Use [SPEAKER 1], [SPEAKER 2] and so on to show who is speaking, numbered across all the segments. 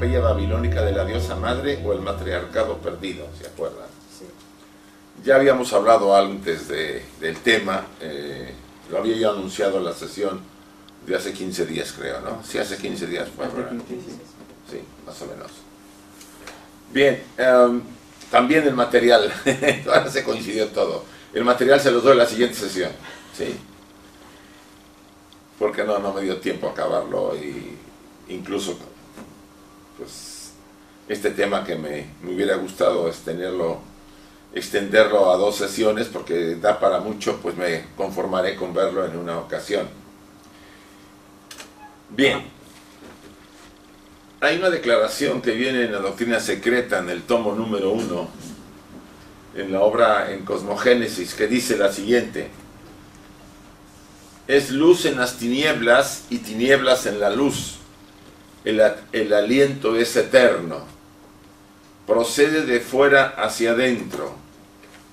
[SPEAKER 1] epopeya babilónica de la diosa madre o el matriarcado perdido, ¿se acuerdan?
[SPEAKER 2] Sí.
[SPEAKER 1] Ya habíamos hablado antes del tema, lo había yo anunciado en la sesión de hace 15 días, creo, ¿no? Sí, hace 15 días fue, ¿verdad? Sí, más o menos. Bien, también el material, ahora se coincidió todo. El material se los doy en la siguiente sesión, ¿sí? Porque no me dio tiempo a acabarlo, y incluso pues este tema que me hubiera gustado es extenderlo a 2 sesiones, porque da para mucho, pues me conformaré con verlo en una ocasión. Bien, hay una declaración que viene en la Doctrina Secreta, en el tomo número 1, en la obra En Cosmogénesis, que dice la siguiente: es luz en las tinieblas y tinieblas en la luz. El aliento es eterno. Procede de fuera hacia adentro.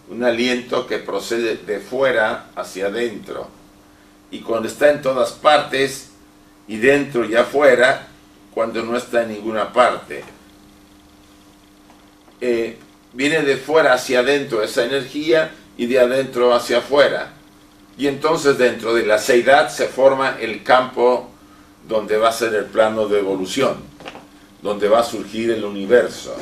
[SPEAKER 1] Un aliento que procede de fuera hacia adentro. Y cuando está en todas partes, y dentro y afuera, cuando no está en ninguna parte. Viene de fuera hacia adentro esa energía, y de adentro hacia afuera. Y entonces dentro de la seidad se forma el campo donde va a ser el plano de evolución, donde va a surgir el universo.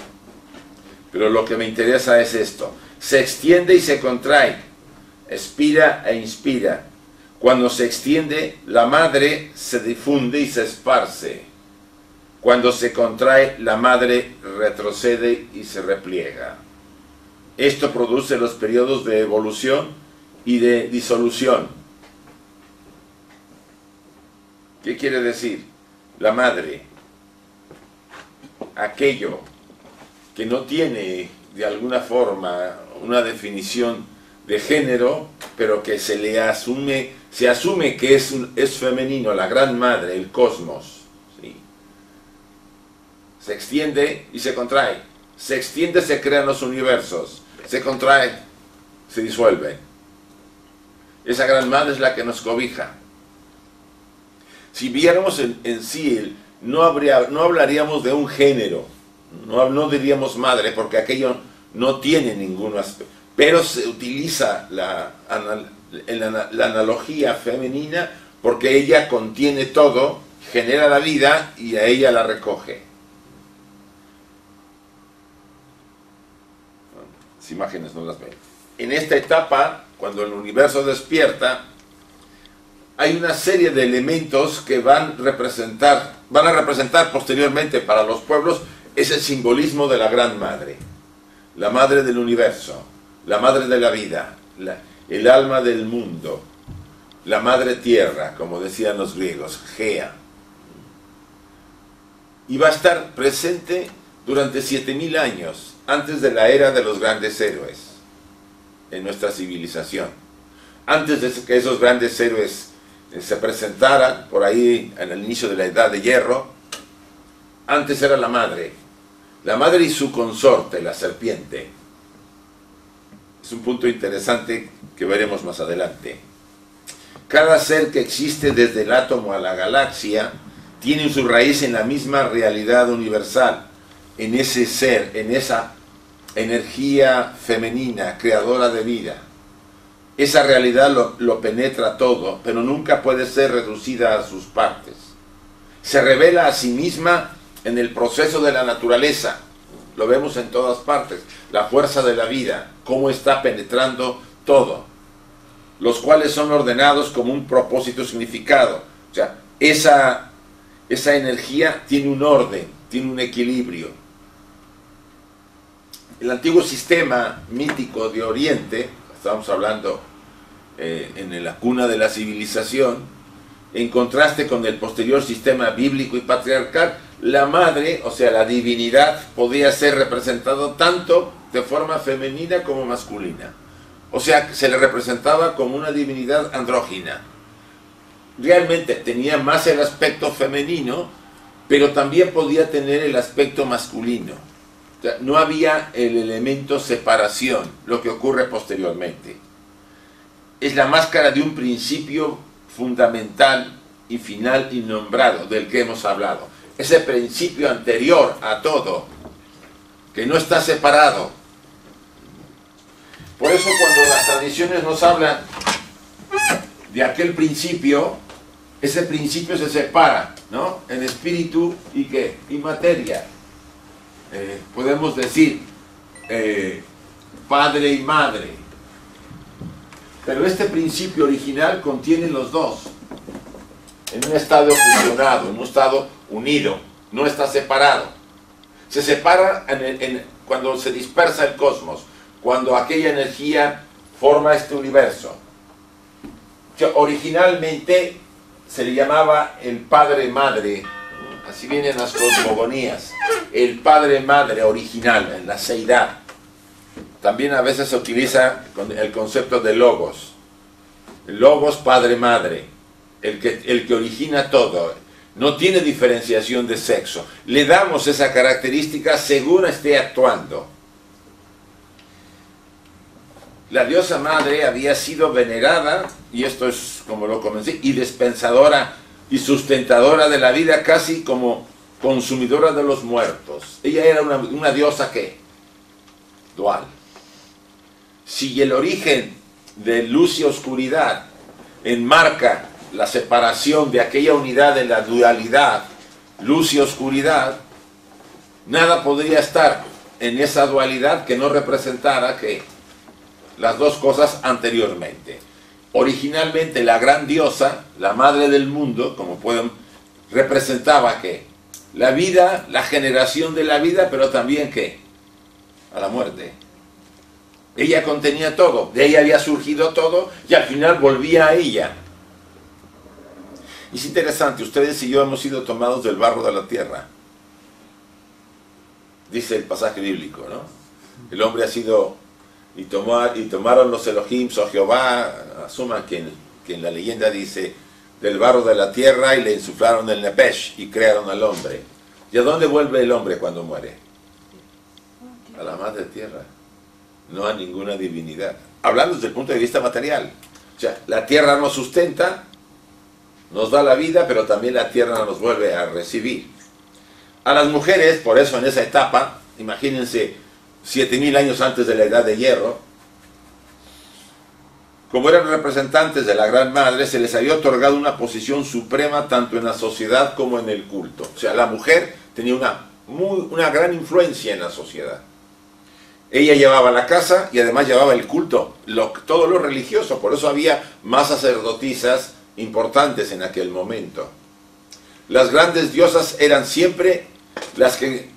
[SPEAKER 1] Pero lo que me interesa es esto: se extiende y se contrae, expira e inspira. Cuando se extiende, la madre se difunde y se esparce. Cuando se contrae, la madre retrocede y se repliega. Esto produce los periodos de evolución y de disolución. ¿Qué quiere decir? La madre, aquello que no tiene de alguna forma una definición de género, pero que se asume que es femenino, la gran madre, el cosmos, ¿sí? Se extiende y se contrae. Se extiende, se crean los universos. Se contrae, se disuelve. Esa gran madre es la que nos cobija. Si viéramos en sí, no hablaríamos de un género, no diríamos madre, porque aquello no tiene ningún aspecto. Pero se utiliza la analogía femenina porque ella contiene todo, genera la vida y a ella la recoge. Las imágenes no las ven. En esta etapa, cuando el universo despierta, hay una serie de elementos que van a representar posteriormente para los pueblos ese simbolismo de la gran madre, la madre del universo, la madre de la vida, el alma del mundo, la madre tierra, como decían los griegos, Gea. Y va a estar presente durante 7000 años, antes de la era de los grandes héroes en nuestra civilización. Antes de que esos grandes héroes se presentaran por ahí en el inicio de la Edad de Hierro, antes era la madre y su consorte, la serpiente. Es un punto interesante que veremos más adelante. Cada ser que existe desde el átomo a la galaxia tiene su raíz en la misma realidad universal, en ese ser, en esa energía femenina, creadora de vida. Esa realidad lo penetra todo, pero nunca puede ser reducida a sus partes. Se revela a sí misma en el proceso de la naturaleza. Lo vemos en todas partes. La fuerza de la vida, cómo está penetrando todo. Los cuales son ordenados como un propósito significado. O sea, esa energía tiene un orden, tiene un equilibrio. El antiguo sistema mítico de Oriente, estamos hablando en la cuna de la civilización, en contraste con el posterior sistema bíblico y patriarcal, la madre, o sea, la divinidad, podía ser representado tanto de forma femenina como masculina. O sea, se le representaba como una divinidad andrógina. Realmente tenía más el aspecto femenino, pero también podía tener el aspecto masculino. O sea, no había el elemento separación, lo que ocurre posteriormente. Es la máscara de un principio fundamental y final innombrado del que hemos hablado. ese principio anterior a todo, que no está separado. Por eso cuando las tradiciones nos hablan de aquel principio, ese principio se separa, ¿no? En espíritu y ¿qué? Y materia. Podemos decir padre y madre. Pero este principio original contiene los dos, en un estado fusionado, en un estado unido, no está separado. Se separa cuando se dispersa el cosmos, cuando aquella energía forma este universo. O sea, originalmente se le llamaba el padre-madre, así vienen las cosmogonías, el padre-madre original, en la seidad. También a veces se utiliza el concepto de logos. Logos, padre-madre, el que origina todo. No tiene diferenciación de sexo. Le damos esa característica según esté actuando. La diosa madre había sido venerada, y esto es como lo comencé, y dispensadora y sustentadora de la vida, casi como consumidora de los muertos. Ella era una diosa ¿qué? Dual. Si el origen de luz y oscuridad enmarca la separación de aquella unidad en la dualidad, luz y oscuridad, nada podría estar en esa dualidad que no representara que las dos cosas anteriormente. Originalmente la gran diosa, la madre del mundo, como pueden, representaba que la vida, la generación de la vida, pero también que a la muerte. Ella contenía todo, de ella había surgido todo y al final volvía a ella. Y es interesante, ustedes y yo hemos sido tomados del barro de la tierra. Dice el pasaje bíblico, ¿no? El hombre ha sido, y tomaron los Elohim, o Jehová, asuman que en la leyenda dice, del barro de la tierra y le insuflaron el Nepesh y crearon al hombre. ¿Y a dónde vuelve el hombre cuando muere? A la madre tierra. No a ninguna divinidad. Hablando desde el punto de vista material. O sea, la tierra nos sustenta, nos da la vida, pero también la tierra nos vuelve a recibir. A las mujeres, por eso en esa etapa, imagínense, 7000 años antes de la edad de hierro, como eran representantes de la Gran Madre, se les había otorgado una posición suprema tanto en la sociedad como en el culto. O sea, la mujer tenía una gran influencia en la sociedad. Ella llevaba la casa y además llevaba el culto, todo lo religioso, por eso había más sacerdotisas importantes en aquel momento. Las grandes diosas eran siempre las que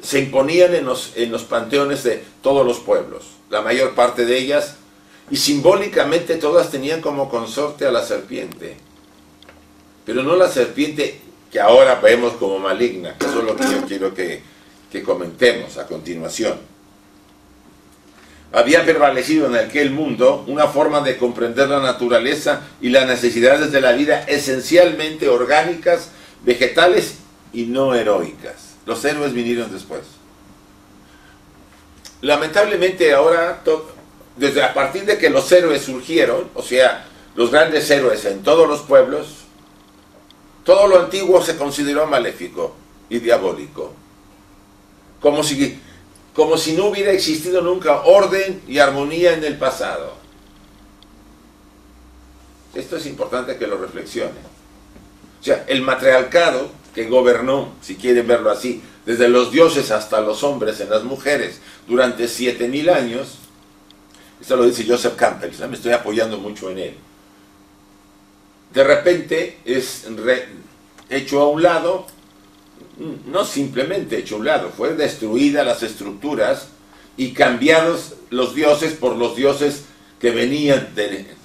[SPEAKER 1] se imponían en los panteones de todos los pueblos, la mayor parte de ellas, y simbólicamente todas tenían como consorte a la serpiente, pero no la serpiente que ahora vemos como maligna, que eso es lo que yo quiero que comentemos a continuación. Había prevalecido en aquel mundo una forma de comprender la naturaleza y las necesidades de la vida esencialmente orgánicas, vegetales y no heroicas. Los héroes vinieron después. Lamentablemente ahora, desde a partir de que los héroes surgieron, o sea, los grandes héroes en todos los pueblos, todo lo antiguo se consideró maléfico y diabólico. Como si no hubiera existido nunca orden y armonía en el pasado. Esto es importante que lo reflexionen. O sea, el matriarcado que gobernó, si quieren verlo así, desde los dioses hasta los hombres en las mujeres, durante 7000 años, esto lo dice Joseph Campbell, me estoy apoyando mucho en él. De repente es hecho a un lado, no simplemente hecho a un lado, fue destruidas las estructuras y cambiados los dioses por los dioses que venían,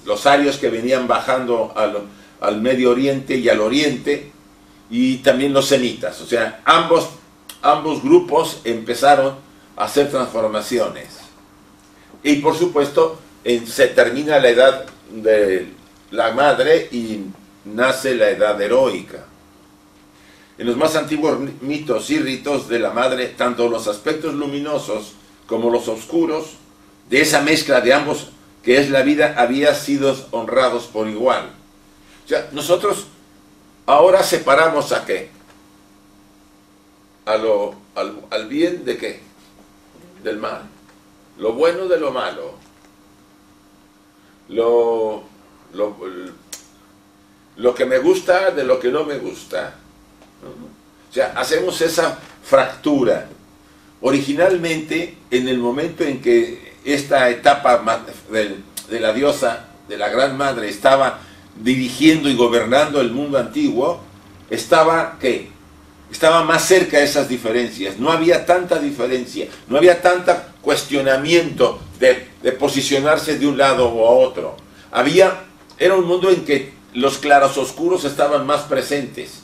[SPEAKER 1] los arios que venían bajando al Medio Oriente y al Oriente, y también los semitas. O sea, ambos grupos empezaron a hacer transformaciones. Y por supuesto, se termina la edad de la madre y nace la edad heroica. En los más antiguos mitos y ritos de la madre, tanto los aspectos luminosos como los oscuros, de esa mezcla de ambos que es la vida, había sido honrados por igual. O sea, nosotros ahora separamos ¿a qué? al bien de qué? Del mal. Lo bueno de lo malo. Lo que me gusta de lo que no me gusta. O sea, hacemos esa fractura. Originalmente, en el momento en que esta etapa de la diosa, de la Gran Madre, estaba dirigiendo y gobernando el mundo antiguo, estaba, ¿qué? Estaba más cerca de esas diferencias. No había tanta diferencia, no había tanto cuestionamiento de posicionarse de un lado o a otro. Era un mundo en que los clarososcuros estaban más presentes.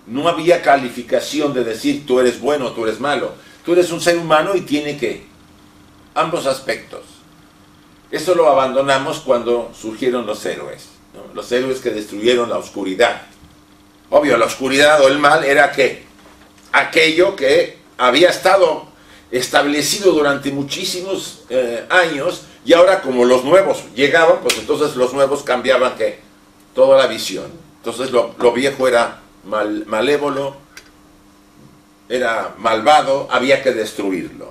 [SPEAKER 1] No había calificación de decir tú eres bueno o tú eres malo. Tú eres un ser humano y tiene que ambos aspectos. Eso lo abandonamos cuando surgieron los héroes, ¿no? Los héroes que destruyeron la oscuridad. Obvio, la oscuridad o el mal era ¿qué? Aquello que había estado establecido durante muchísimos años, y ahora como los nuevos llegaban, pues entonces los nuevos cambiaban ¿qué? Toda la visión. Entonces lo viejo era malévolo, era malvado, había que destruirlo.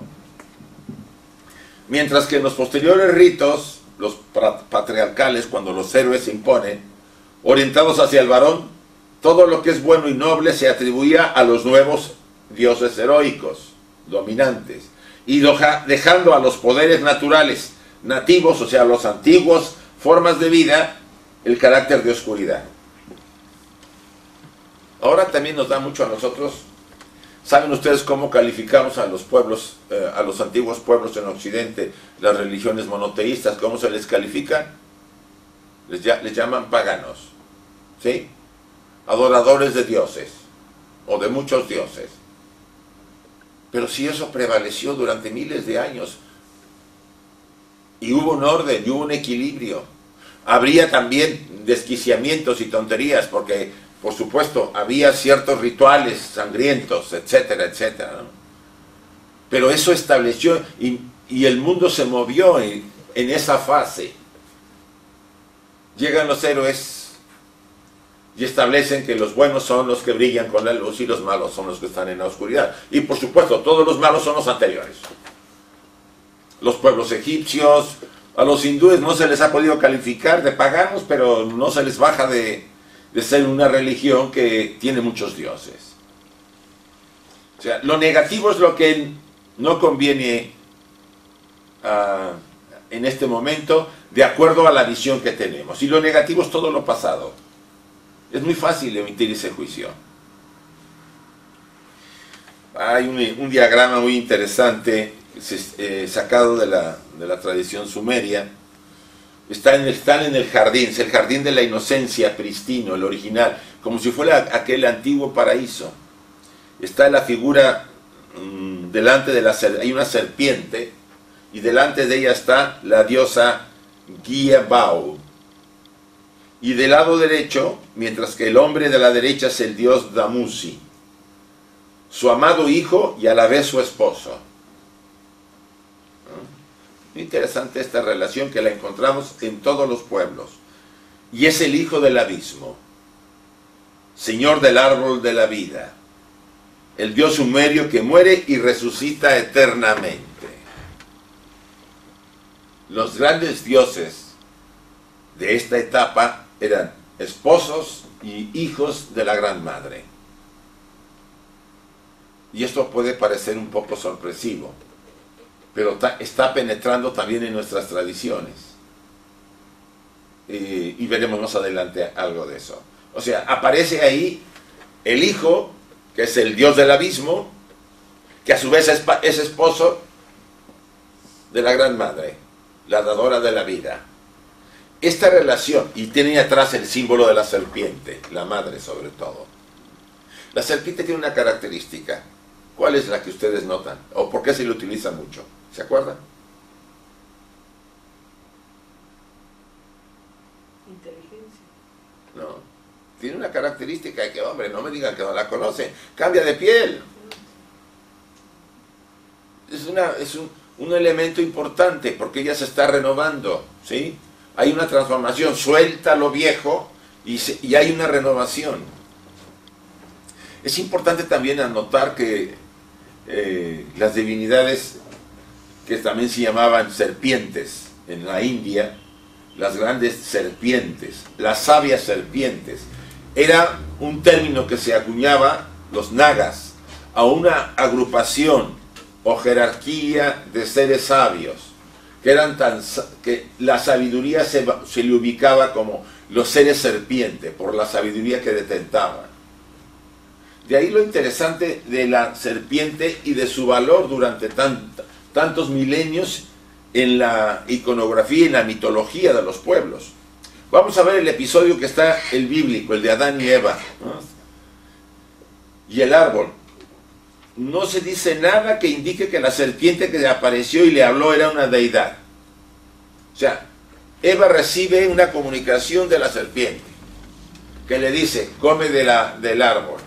[SPEAKER 1] Mientras que en los posteriores ritos, los patriarcales, cuando los héroes se imponen, orientados hacia el varón, todo lo que es bueno y noble se atribuía a los nuevos dioses heroicos, dominantes, y dejando a los poderes naturales, nativos, o sea, los antiguos formas de vida, el carácter de oscuridad. Ahora también nos da mucho a nosotros. ¿Saben ustedes cómo calificamos a los pueblos, a los antiguos pueblos en Occidente, las religiones monoteístas? ¿Cómo se les califica? Les llaman paganos, ¿sí? Adoradores de dioses, o de muchos dioses. Pero si eso prevaleció durante miles de años, y hubo un orden, y hubo un equilibrio, habría también desquiciamientos y tonterías, porque por supuesto, había ciertos rituales sangrientos, etcétera, etcétera, ¿no? Pero eso estableció, y el mundo se movió en esa fase. Llegan los héroes y establecen que los buenos son los que brillan con la luz y los malos son los que están en la oscuridad. Y por supuesto, todos los malos son los anteriores. Los pueblos egipcios, a los hindúes no se les ha podido calificar de paganos, pero no se les baja de ser una religión que tiene muchos dioses. O sea, lo negativo es lo que no conviene en este momento, de acuerdo a la visión que tenemos. Y lo negativo es todo lo pasado. Es muy fácil emitir ese juicio. Hay un diagrama muy interesante sacado de la tradición sumeria. Están en el jardín, es el jardín de la inocencia pristino, el original, como si fuera aquel antiguo paraíso. Está la figura delante de hay una serpiente, y delante de ella está la diosa Giebao. Y del lado derecho, mientras que el hombre de la derecha es el dios Damusi, su amado hijo y a la vez su esposo. Interesante esta relación que la encontramos en todos los pueblos. Y es el hijo del abismo, señor del árbol de la vida, el dios sumerio que muere y resucita eternamente. Los grandes dioses de esta etapa eran esposos y hijos de la Gran Madre. Y esto puede parecer un poco sorpresivo, pero está penetrando también en nuestras tradiciones. Y veremos más adelante algo de eso. O sea, aparece ahí el hijo, que es el dios del abismo, que a su vez es esposo de la Gran Madre, la dadora de la vida. Esta relación, y tiene atrás el símbolo de la serpiente, la madre sobre todo. La serpiente tiene una característica. ¿Cuál es la que ustedes notan? ¿O por qué se le utiliza mucho? ¿Se acuerdan?
[SPEAKER 2] Inteligencia.
[SPEAKER 1] No. Tiene una característica que, hombre, no me digan que no la conocen. Cambia de piel. Es un elemento importante porque ella se está renovando, ¿sí? Hay una transformación, suelta lo viejo y hay una renovación. Es importante también anotar que las divinidades que también se llamaban serpientes en la India, las grandes serpientes, las sabias serpientes, era un término que se acuñaba los nagas a una agrupación o jerarquía de seres sabios que eran que la sabiduría se le ubicaba como los seres serpiente por la sabiduría que detentaban. De ahí lo interesante de la serpiente y de su valor durante tantos milenios en la iconografía y en la mitología de los pueblos. Vamos a ver el episodio que está el bíblico, el de Adán y Eva, ¿no? Y el árbol. No se dice nada que indique que la serpiente que le apareció y le habló era una deidad. O sea, Eva recibe una comunicación de la serpiente que le dice, come del árbol.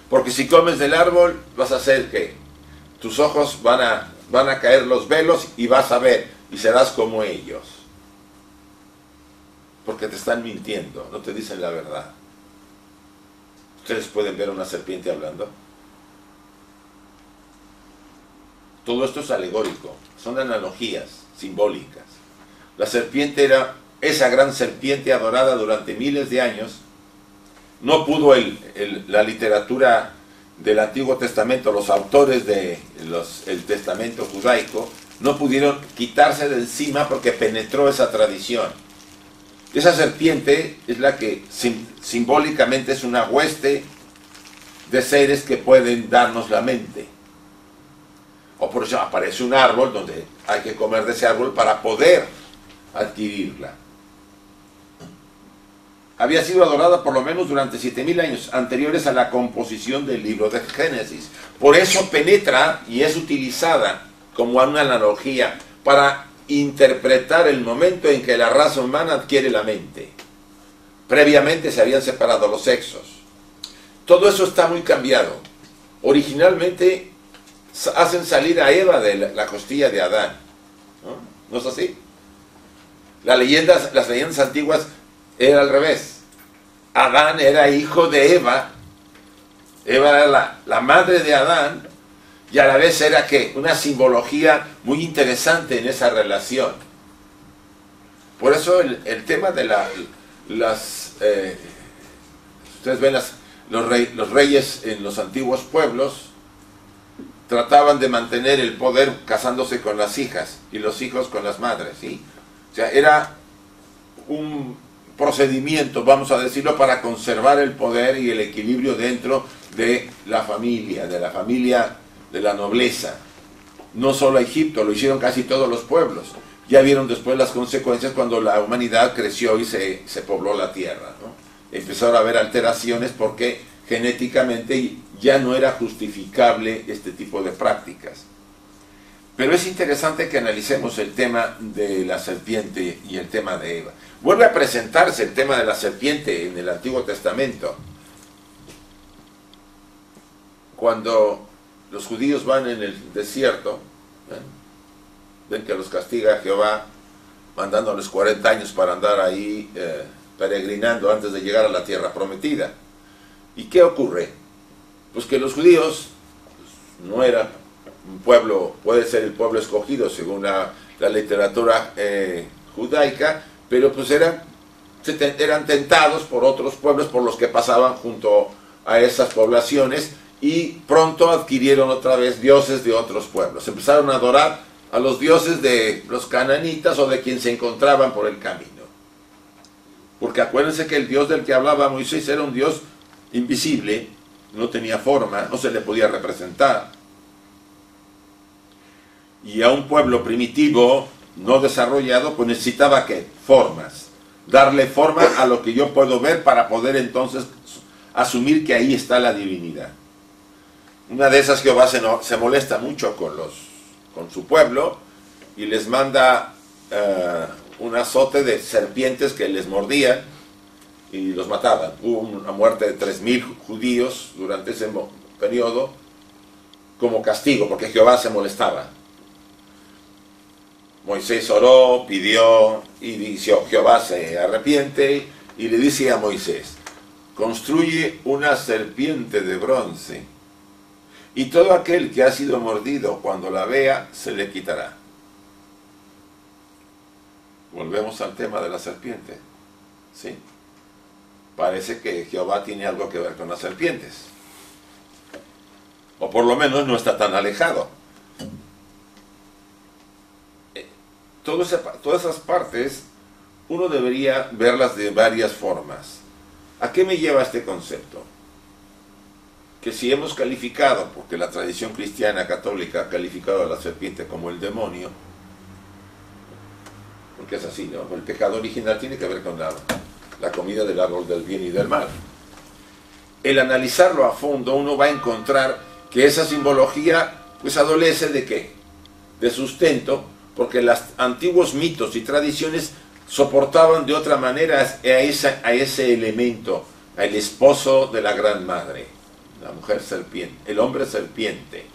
[SPEAKER 1] Porque si comes del árbol, vas a hacer que tus ojos van a caer los velos y vas a ver y serás como ellos. Porque te están mintiendo, no te dicen la verdad. ¿Ustedes pueden ver una serpiente hablando? Todo esto es alegórico, son analogías simbólicas. La serpiente era esa gran serpiente adorada durante miles de años. No pudo la literatura del Antiguo Testamento, los autores del Testamento judaico, no pudieron quitarse de encima porque penetró esa tradición. Esa serpiente es la que simbólicamente es una hueste de seres que pueden darnos la mente. O por eso aparece un árbol donde hay que comer de ese árbol para poder adquirirla. Había sido adorada por lo menos durante 7000 años anteriores a la composición del libro de Génesis. Por eso penetra y es utilizada como una analogía para interpretar el momento en que la raza humana adquiere la mente. Previamente se habían separado los sexos. Todo eso está muy cambiado. Originalmente hacen salir a Eva de la costilla de Adán. ¿No es así? Las leyendas antiguas era al revés. Adán era hijo de Eva. Eva era la madre de Adán. Y a la vez era que una simbología muy interesante en esa relación. Por eso el tema de ustedes ven los reyes en los antiguos pueblos trataban de mantener el poder casándose con las hijas y los hijos con las madres, ¿sí? O sea, era un procedimiento, vamos a decirlo, para conservar el poder y el equilibrio dentro de la familia, de la nobleza. No solo Egipto, lo hicieron casi todos los pueblos. Ya vieron después las consecuencias cuando la humanidad creció y se pobló la tierra, ¿no? Empezaron a haber alteraciones porque genéticamente ya no era justificable este tipo de prácticas. Pero es interesante que analicemos el tema de la serpiente y el tema de Eva. Vuelve a presentarse el tema de la serpiente en el Antiguo Testamento. Cuando los judíos van en el desierto, ven que los castiga Jehová, mandándoles 40 años para andar ahí peregrinando antes de llegar a la tierra prometida. ¿Y qué ocurre? Pues que los judíos no eran un pueblo, puede ser el pueblo escogido según la literatura judaica, pero pues eran tentados por otros pueblos por los que pasaban junto a esas poblaciones y pronto adquirieron otra vez dioses de otros pueblos. Empezaron a adorar a los dioses de los cananitas o de quien se encontraban por el camino. Porque acuérdense que el Dios del que hablaba Moisés era un Dios invisible, no tenía forma, no se le podía representar. Y a un pueblo primitivo, no desarrollado, pues necesitaba ¿qué? Formas. Darle forma a lo que yo puedo ver para poder entonces asumir que ahí está la divinidad. Una de esas Jehová se molesta mucho con su pueblo y les manda un azote de serpientes que les mordían y los mataban. Hubo una muerte de 3000 judíos durante ese periodo como castigo, porque Jehová se molestaba. Moisés oró, pidió, y dijo, Jehová se arrepiente, y le dice a Moisés, construye una serpiente de bronce, y todo aquel que ha sido mordido cuando la vea se le quitará. Volvemos al tema de la serpiente. ¿Sí? Parece que Jehová tiene algo que ver con las serpientes. O por lo menos no está tan alejado. Todas esas partes uno debería verlas de varias formas. ¿A qué me lleva este concepto? Que si hemos calificado, porque la tradición cristiana católica ha calificado a la serpiente como el demonio, porque es así, ¿no? El pecado original tiene que ver con la comida del árbol del bien y del mal. El analizarlo a fondo, uno va a encontrar que esa simbología pues adolece de ¿qué? De sustento, porque los antiguos mitos y tradiciones soportaban de otra manera a ese elemento, al esposo de la gran madre, la mujer serpiente, el hombre serpiente.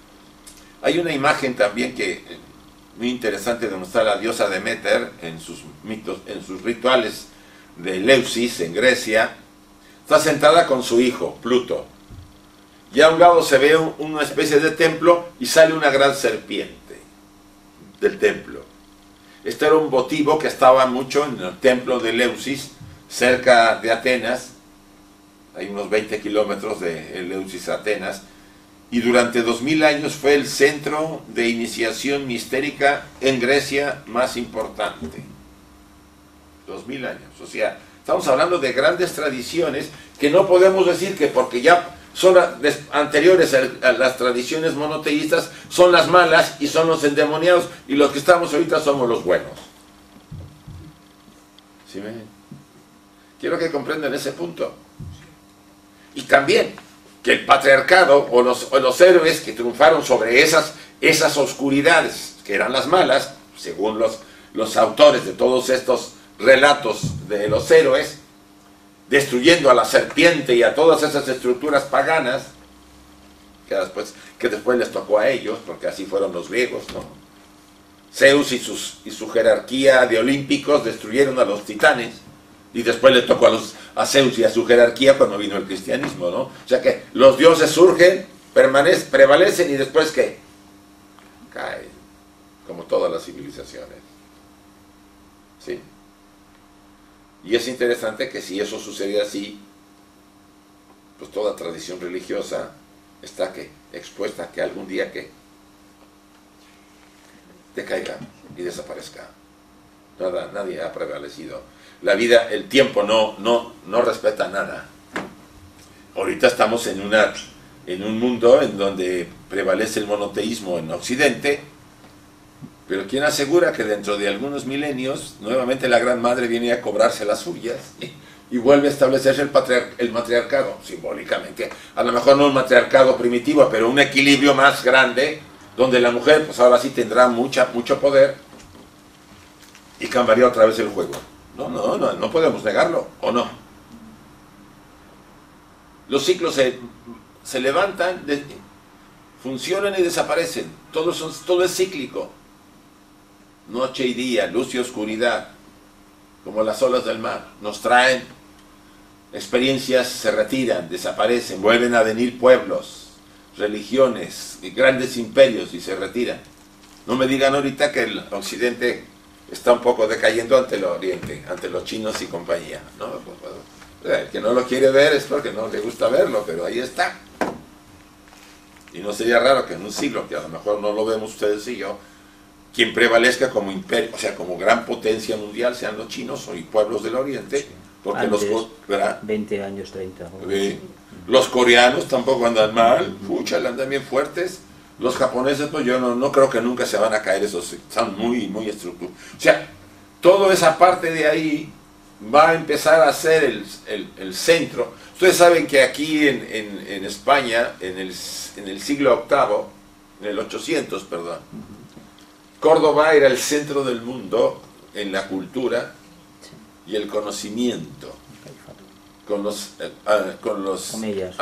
[SPEAKER 1] Hay una imagen también que muy interesante donde está la diosa Demeter en sus mitos, en sus rituales de Eleusis en Grecia. Está sentada con su hijo, Pluto. Y a un lado se ve una especie de templo y sale una gran serpiente del templo. Este era un votivo que estaba mucho en el templo de Eleusis, cerca de Atenas. Hay unos 20 kilómetros de Eleusis a Atenas. Y durante 2000 años fue el centro de iniciación mistérica en Grecia más importante. 2000 años. O sea, estamos hablando de grandes tradiciones que no podemos decir que porque ya son anteriores a las tradiciones monoteístas, son las malas y son los endemoniados, y los que estamos ahorita somos los buenos. ¿Sí ven? Quiero que comprendan ese punto. Y también que el patriarcado o los héroes que triunfaron sobre esas oscuridades, que eran las malas, según los autores de todos estos relatos de los héroes, destruyendo a la serpiente y a todas esas estructuras paganas, que después les tocó a ellos, porque así fueron los griegos, ¿no? Zeus y su jerarquía de olímpicos destruyeron a los titanes, y después le tocó a Zeus y a su jerarquía cuando vino el cristianismo, ¿no? O sea que los dioses surgen, prevalecen y después ¿qué? Caen, como todas las civilizaciones. ¿Sí? Y es interesante que si eso sucede así, pues toda tradición religiosa está expuesta a que algún día decaiga y desaparezca. Nadie ha prevalecido. La vida, el tiempo no respeta nada. Ahorita estamos en un mundo en donde prevalece el monoteísmo en Occidente, pero ¿quién asegura que dentro de algunos milenios nuevamente la Gran Madre viene a cobrarse las suyas y vuelve a establecerse el matriarcado, simbólicamente? A lo mejor no un matriarcado primitivo, pero un equilibrio más grande, donde la mujer pues ahora sí tendrá mucho poder y cambiaría otra vez el juego. No podemos negarlo, ¿o no? Los ciclos se levantan, funcionan y desaparecen. Todo es cíclico. Noche y día, luz y oscuridad, como las olas del mar. Nos traen experiencias, se retiran, desaparecen, vuelven a venir pueblos, religiones, grandes imperios y se retiran. No me digan ahorita que el Occidente está un poco decayendo ante el Oriente, ante los chinos y compañía. ¿No? El que no lo quiere ver es porque no le gusta verlo, pero ahí está. Y no sería raro que en un siglo, que a lo mejor no lo vemos ustedes y yo, quien prevalezca como imperio, o sea, como gran potencia mundial, sean los chinos o pueblos del Oriente, porque
[SPEAKER 3] antes,
[SPEAKER 1] los
[SPEAKER 3] 20 años, 30.
[SPEAKER 1] Los coreanos tampoco andan mal, andan bien fuertes. Los japoneses, pues yo no creo que nunca se van a caer, esos están muy estructurados. O sea, toda esa parte de ahí va a empezar a ser el centro. Ustedes saben que aquí en España, en el siglo VIII, en el 800, perdón, Córdoba era el centro del mundo en la cultura y el conocimiento, con los ameyas,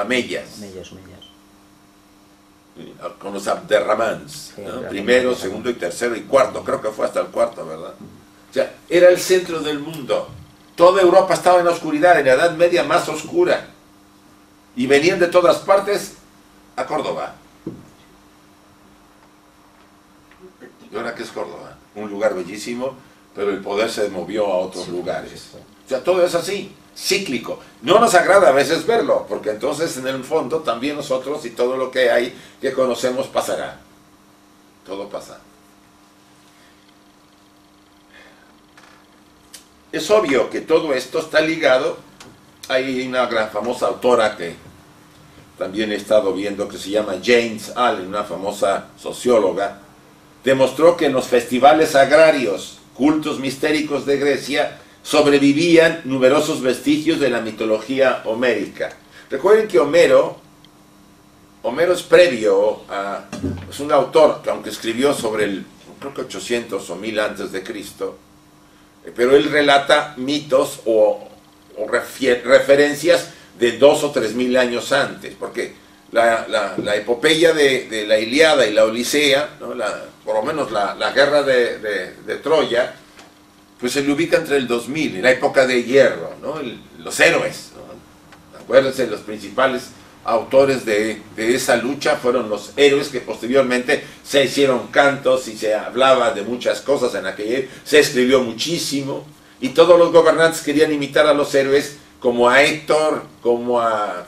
[SPEAKER 1] con los Abderramans, ¿no? Primero, segundo y tercero y cuarto, creo que fue hasta el cuarto, ¿verdad? O sea, era el centro del mundo. Toda Europa estaba en la oscuridad, en la Edad Media más oscura. Y venían de todas partes a Córdoba. ¿Y ahora qué es Córdoba? Un lugar bellísimo, pero el poder se movió a otros lugares. O sea, todo es así, cíclico. No nos agrada a veces verlo, porque entonces en el fondo también nosotros y todo lo que hay que conocemos pasará. Todo pasa. Es obvio que todo esto está ligado. Hay una gran famosa autora que también he estado viendo que se llama James Allen, una famosa socióloga, demostró que en los festivales agrarios, cultos mistéricos de Grecia, sobrevivían numerosos vestigios de la mitología homérica. Recuerden que Homero es previo a... es un autor que aunque escribió sobre el, creo que 800 o 1000 antes de Cristo, pero él relata mitos o referencias de 2 o 3 mil años antes, porque la epopeya de la Ilíada y la Odisea, ¿no? Por lo menos la guerra de Troya, pues se le ubica entre el 2000, en la época de hierro, ¿no? Los héroes, ¿no? Acuérdense, los principales autores de esa lucha fueron los héroes que posteriormente se hicieron cantos y se hablaba de muchas cosas en aquella, se escribió muchísimo, y todos los gobernantes querían imitar a los héroes, como a Héctor, como a...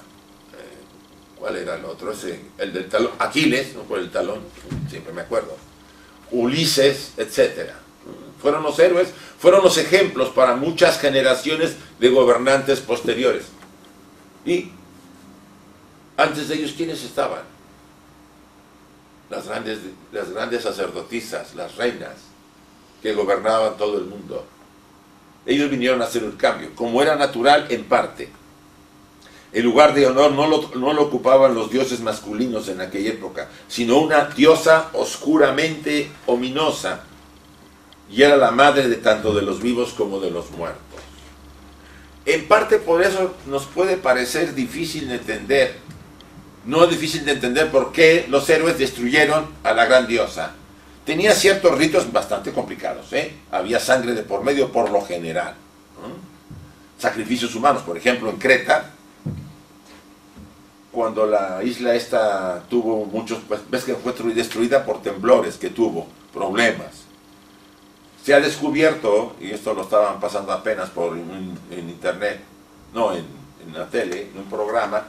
[SPEAKER 1] ¿cuál era el otro? El del talón, Aquiles, no por el talón, siempre me acuerdo, Ulises, etc. Fueron los héroes, fueron los ejemplos para muchas generaciones de gobernantes posteriores. Y antes de ellos, ¿quiénes estaban? Las grandes sacerdotisas, las reinas, que gobernaban todo el mundo. Ellos vinieron a hacer el cambio, como era natural en parte. El lugar de honor no lo ocupaban los dioses masculinos en aquella época, sino una diosa oscuramente ominosa, y era la madre de tanto de los vivos como de los muertos. En parte por eso nos puede parecer difícil de entender, no es difícil de entender por qué los héroes destruyeron a la gran diosa. Tenía ciertos ritos bastante complicados, había sangre de por medio por lo general, sacrificios humanos, por ejemplo en Creta, cuando la isla esta tuvo muchos, pues, ves que fue destruida por temblores, que tuvo problemas. Se ha descubierto, y esto lo estaban pasando apenas en internet, no en la tele, en un programa,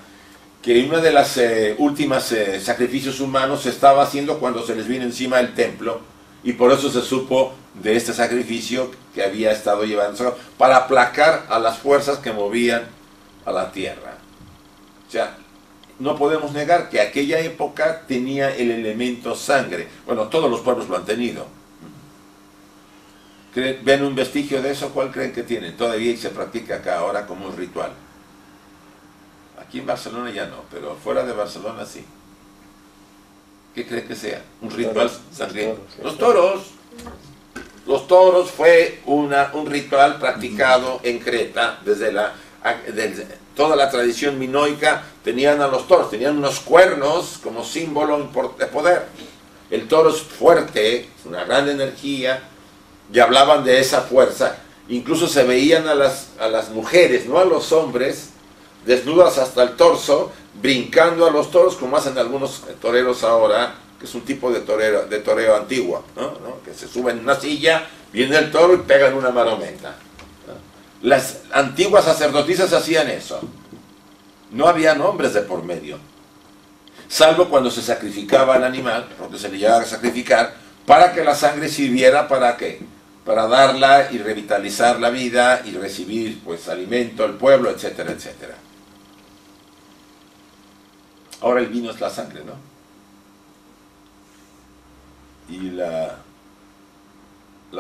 [SPEAKER 1] que una de las últimas sacrificios humanos se estaba haciendo cuando se les vino encima el templo, y por eso se supo de este sacrificio que había estado llevando para aplacar a las fuerzas que movían a la tierra. O sea, no podemos negar que aquella época tenía el elemento sangre. Bueno, todos los pueblos lo han tenido. ¿Ven un vestigio de eso? ¿Cuál creen que tienen? Todavía se practica acá ahora como un ritual. Aquí en Barcelona ya no, pero fuera de Barcelona sí. ¿Qué creen que sea? Un ritual sangriento. Los toros. Los toros fue un ritual practicado en Creta desde toda la tradición minoica. Tenían a los toros, tenían unos cuernos como símbolo de poder. El toro es fuerte, es una gran energía, y hablaban de esa fuerza. Incluso se veían a las mujeres, no a los hombres, desnudas hasta el torso, brincando a los toros, como hacen algunos toreros ahora, que es un tipo de toreo antiguo, ¿no? Que se suben en una silla, viene el toro y pegan una marometa. Las antiguas sacerdotisas hacían eso. No había hombres de por medio, salvo cuando se sacrificaba al animal, porque se le llegaba a sacrificar, para que la sangre sirviera para ¿qué? Para darla y revitalizar la vida y recibir pues alimento al pueblo, etcétera, etcétera. Ahora el vino es la sangre, ¿no? Y la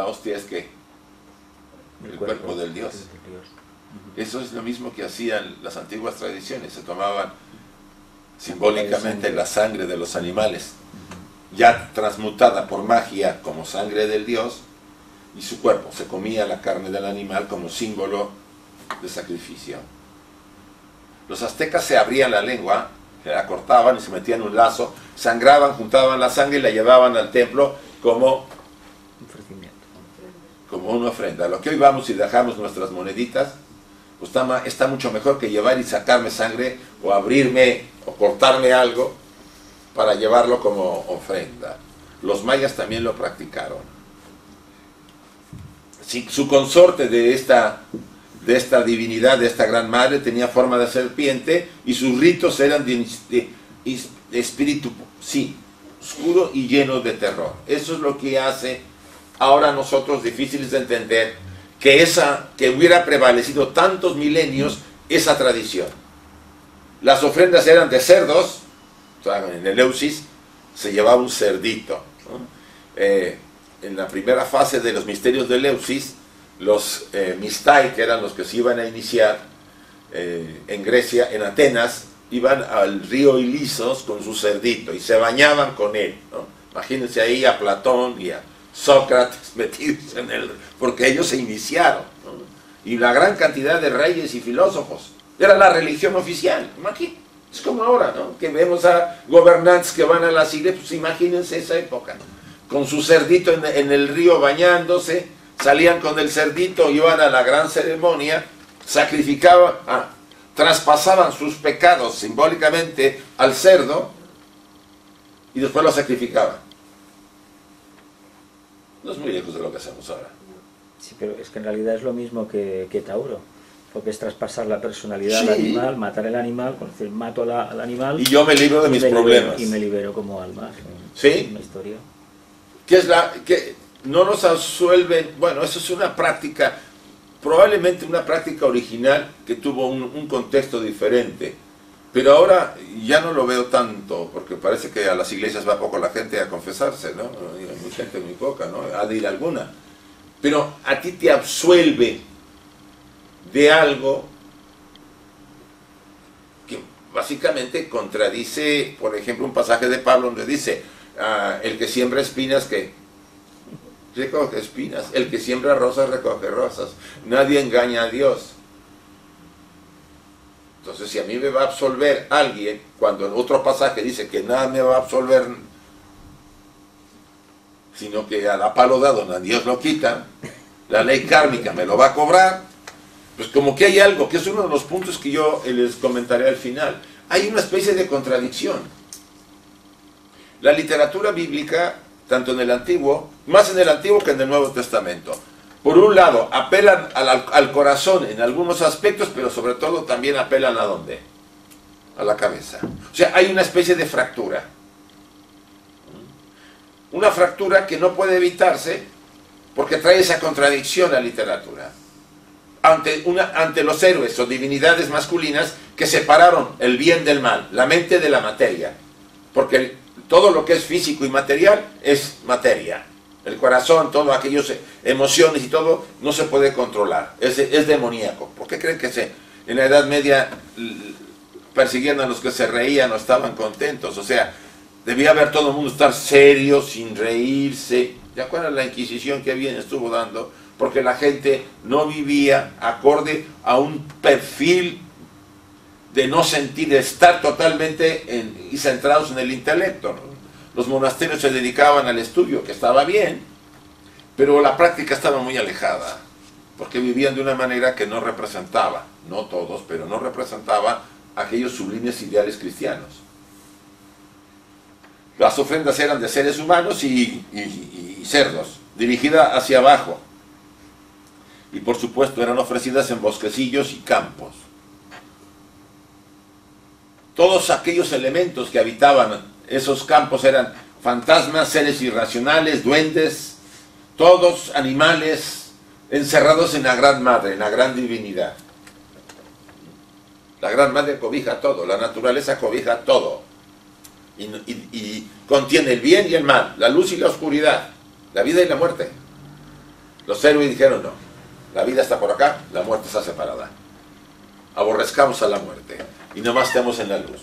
[SPEAKER 1] hostia es ¿qué? El cuerpo del Dios. Eso es lo mismo que hacían las antiguas tradiciones, se tomaban simbólicamente la sangre de los animales, ya transmutada por magia como sangre del Dios, y su cuerpo, se comía la carne del animal como símbolo de sacrificio. Los aztecas se abrían la lengua, se la cortaban y se metían un lazo, sangraban, juntaban la sangre y la llevaban al templo como una ofrenda. Lo que hoy vamos y dejamos nuestras moneditas, pues está mucho mejor que llevar y sacarme sangre o abrirme o cortarme algo para llevarlo como ofrenda. Los mayas también lo practicaron. Si su consorte de esta divinidad, de esta gran madre, tenía forma de serpiente y sus ritos eran de espíritu, sí, oscuro y lleno de terror. Eso es lo que hace ahora a nosotros difíciles de entender que hubiera prevalecido tantos milenios esa tradición. Las ofrendas eran de cerdos, o sea, en el Eleusis se llevaba un cerdito, ¿no? En la primera fase de los misterios del Eleusis, los mistai, que eran los que se iban a iniciar en Grecia, en Atenas, iban al río Ilisos con su cerdito y se bañaban con él, ¿no? Imagínense ahí a Platón y a Sócrates metidos en él, porque ellos se iniciaron, ¿no? Y la gran cantidad de reyes y filósofos. Era la religión oficial. Imagínense, es como ahora, ¿no? Que vemos a gobernantes que van a las iglesias, pues imagínense esa época, ¿no? Con su cerdito en el río bañándose, salían con el cerdito, iban a la gran ceremonia, sacrificaban, traspasaban sus pecados simbólicamente al cerdo y después lo sacrificaban. No es muy lejos de lo que hacemos ahora.
[SPEAKER 3] Sí, pero es que en realidad es lo mismo que Tauro, porque es traspasar la personalidad
[SPEAKER 1] Sí.
[SPEAKER 3] al animal, matar el animal, es decir, mato al animal
[SPEAKER 1] Y yo me libro de mis problemas.
[SPEAKER 3] y me libero como alma.
[SPEAKER 1] Sí.
[SPEAKER 3] Es una historia.
[SPEAKER 1] Que no nos absuelven. Bueno, eso es una práctica, probablemente una práctica original que tuvo un contexto diferente, pero ahora ya no lo veo tanto, porque parece que a las iglesias va poco la gente a confesarse, ¿no? Hay mucha gente muy poca, ¿no? Ha de ir alguna, pero a ti te absuelve de algo que básicamente contradice, por ejemplo, un pasaje de Pablo donde dice, el que siembra espinas, que recoge espinas, el que siembra rosas, recoge rosas. Nadie engaña a Dios. Entonces, si a mí me va a absolver alguien, cuando en otro pasaje dice que nada me va a absolver, sino que a la palo dado a Dios lo quita, la ley kármica me lo va a cobrar, pues como que hay algo, que es uno de los puntos que yo les comentaré al final. Hay una especie de contradicción. La literatura bíblica, tanto en el Antiguo, más en el Antiguo que en el Nuevo Testamento, por un lado apelan al corazón en algunos aspectos, pero sobre todo también apelan ¿a dónde? A la cabeza. O sea, hay una especie de fractura. Una fractura que no puede evitarse porque trae esa contradicción a la literatura. Ante los héroes o divinidades masculinas que separaron el bien del mal, la mente de la materia. Porque todo lo que es físico y material es materia. El corazón, todo aquellas emociones y todo, no se puede controlar. Es demoníaco. ¿Por qué creen que en la Edad Media persiguían a los que se reían o estaban contentos? O sea, debía haber todo el mundo estar serio, sin reírse. ¿De acuerdo a la Inquisición que bien estuvo dando? Porque la gente no vivía acorde a un perfil de no sentir, de estar totalmente y centrados en el intelecto, ¿no? Los monasterios se dedicaban al estudio, que estaba bien, pero la práctica estaba muy alejada, porque vivían de una manera que no representaba, no todos, pero no representaba aquellos sublimes ideales cristianos. Las ofrendas eran de seres humanos y cerdos, dirigidas hacia abajo, y por supuesto eran ofrecidas en bosquecillos y campos. Todos aquellos elementos que habitaban esos campos eran fantasmas, seres irracionales, duendes, todos animales encerrados en la Gran Madre, en la Gran Divinidad. La Gran Madre cobija todo, la naturaleza cobija todo. Y contiene el bien y el mal, la luz y la oscuridad, la vida y la muerte. Los héroes dijeron no, la vida está por acá, la muerte está separada. Aborrezcamos a la muerte y nomás estemos en la luz.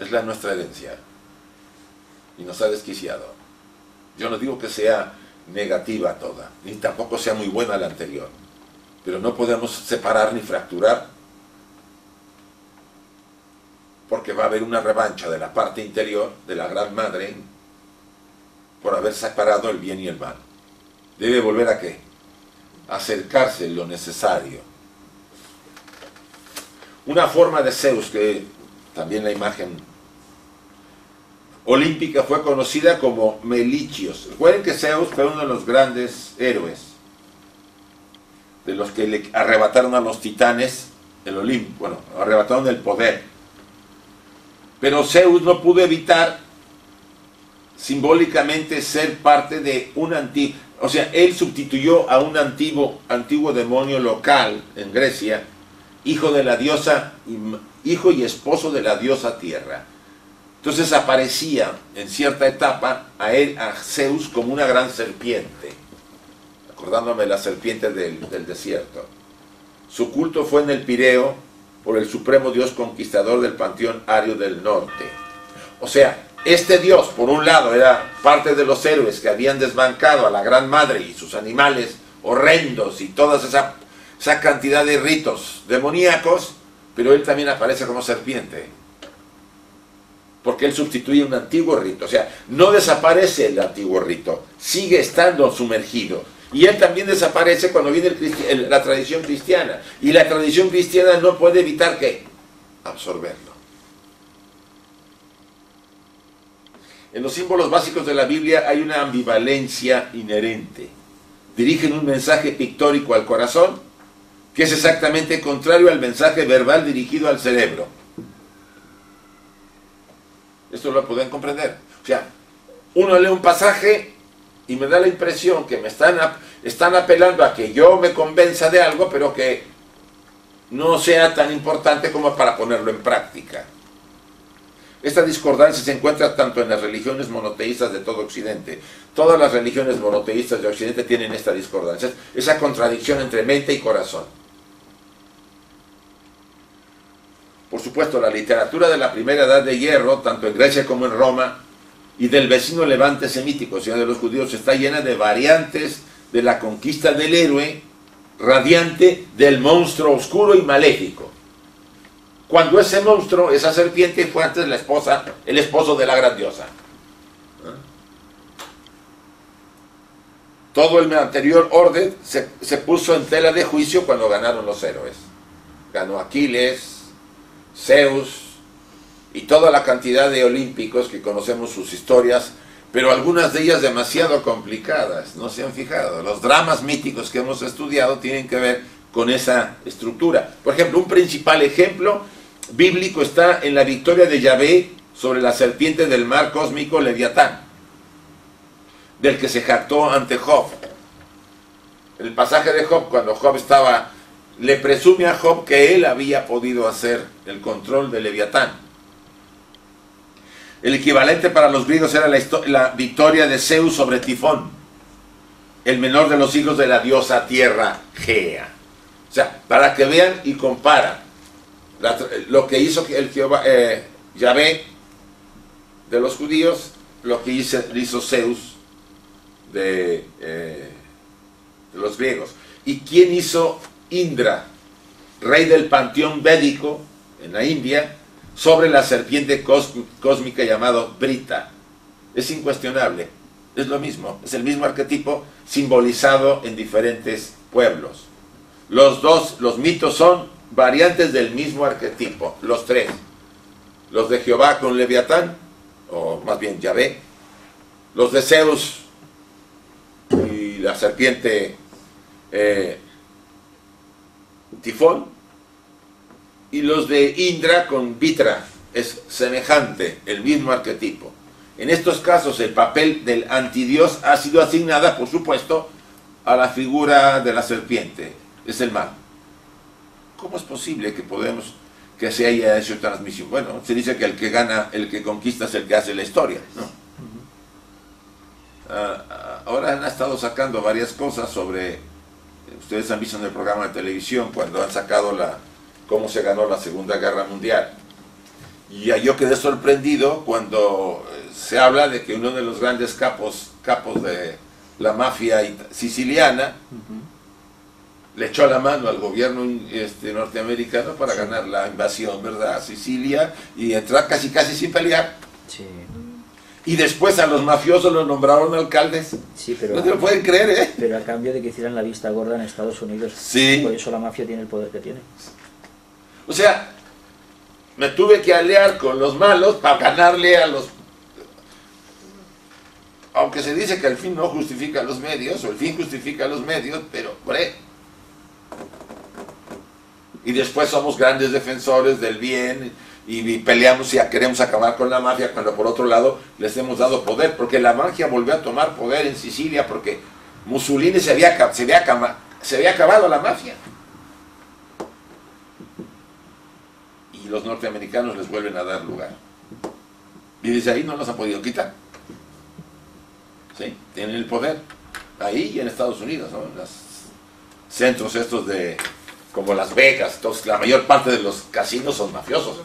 [SPEAKER 1] Es nuestra herencia y nos ha desquiciado. Yo no digo que sea negativa toda, ni tampoco sea muy buena la anterior, pero no podemos separar ni fracturar, porque va a haber una revancha de la parte interior de la Gran Madre por haber separado el bien y el mal. Debe volver ¿a qué? acercarse lo necesario. Una forma de Zeus, que también la imagen olímpica fue conocida como Melichios. Recuerden que Zeus fue uno de los grandes héroes, de los que le arrebataron a los titanes el Olimpo, bueno, arrebataron el poder. Pero Zeus no pudo evitar simbólicamente ser parte de un antiguo, o sea, él sustituyó a un antiguo demonio local en Grecia, hijo de la diosa, hijo y esposo de la diosa Tierra. Entonces aparecía en cierta etapa a Zeus como una gran serpiente, acordándome de la serpiente del desierto. Su culto fue en el Pireo por el supremo dios conquistador del panteón ario del norte. O sea, este dios, por un lado, era parte de los héroes que habían desbancado a la Gran Madre y sus animales horrendos y toda esa cantidad de ritos demoníacos, pero él también aparece como serpiente, porque él sustituye un antiguo rito. O sea, no desaparece el antiguo rito, sigue estando sumergido. Y él también desaparece cuando viene la tradición cristiana. Y la tradición cristiana no puede evitar ¿qué? Absorberlo. En los símbolos básicos de la Biblia hay una ambivalencia inherente. Dirigen un mensaje pictórico al corazón, que es exactamente contrario al mensaje verbal dirigido al cerebro. Esto lo pueden comprender. O sea, uno lee un pasaje y me da la impresión que me están apelando a que yo me convenza de algo, pero que no sea tan importante como para ponerlo en práctica. Esta discordancia se encuentra tanto en las religiones monoteístas de todo Occidente. Todas las religiones monoteístas de Occidente tienen esta discordancia, esa contradicción entre mente y corazón. Por supuesto, la literatura de la primera edad de hierro, tanto en Grecia como en Roma, y del vecino levante semítico, o sea, de los judíos, está llena de variantes de la conquista del héroe radiante del monstruo oscuro y maléfico. Cuando ese monstruo, esa serpiente, fue antes el esposo de la gran diosa. Todo el anterior orden se puso en tela de juicio cuando ganaron los héroes. Ganó Aquiles, Zeus y toda la cantidad de olímpicos que conocemos sus historias, pero algunas de ellas demasiado complicadas. ¿No se han fijado? Los dramas míticos que hemos estudiado tienen que ver con esa estructura. Por ejemplo, un principal ejemplo bíblico está en la victoria de Yahvé sobre la serpiente del mar cósmico Leviatán, del que se jactó ante Job. El pasaje de Job, cuando Job le presume a Job que él había podido hacer el control de Leviatán. El equivalente para los griegos era la victoria de Zeus sobre Tifón, el menor de los hijos de la diosa tierra Gea. O sea, para que vean y comparan lo que hizo Yahvé de los judíos, lo que hizo Zeus de los griegos. ¿Y quién hizo Indra, rey del panteón védico en la India, sobre la serpiente cósmica llamado Brita? Es incuestionable, es lo mismo, es el mismo arquetipo simbolizado en diferentes pueblos. Los mitos son variantes del mismo arquetipo, los tres. Los de Jehová con Leviatán, o más bien Yahvé, los de Zeus y la serpiente Tifón, y los de Indra con Vitra. Es semejante, el mismo arquetipo. En estos casos el papel del antidios ha sido asignada, por supuesto, a la figura de la serpiente. Es el mal. ¿Cómo es posible que se haya hecho transmisión? Bueno, se dice que el que gana, el que conquista es el que hace la historia, ¿no? Ahora han estado sacando varias cosas sobre, ustedes han visto en el programa de televisión cuando han sacado cómo se ganó la Segunda Guerra Mundial. Y yo quedé sorprendido cuando se habla de que uno de los grandes capos de la mafia siciliana le echó la mano al gobierno norteamericano para ganar la invasión, ¿verdad?, a Sicilia, y entrar casi sin pelear.
[SPEAKER 3] Sí.
[SPEAKER 1] Y después a los mafiosos los nombraron alcaldes.
[SPEAKER 3] Sí, pero,
[SPEAKER 1] No te lo pueden creer, ¿eh?
[SPEAKER 3] pero a cambio de que hicieran la vista gorda en Estados Unidos.
[SPEAKER 1] Sí.
[SPEAKER 3] Por eso la mafia tiene el poder que tiene.
[SPEAKER 1] O sea, me tuve que aliar con los malos para ganarle a los... Aunque se dice que el fin no justifica los medios, o el fin justifica los medios, pero, hombre. Y después somos grandes defensores del bien y peleamos y queremos acabar con la mafia, cuando por otro lado les hemos dado poder, porque la mafia volvió a tomar poder en Sicilia, porque Mussolini se había acabado la mafia. Y los norteamericanos les vuelven a dar lugar. Y desde ahí no los han podido quitar. ¿Sí? Tienen el poder. Ahí y en Estados Unidos, ¿no? En los centros estos de... como Las Vegas. Entonces, la mayor parte de los casinos son mafiosos.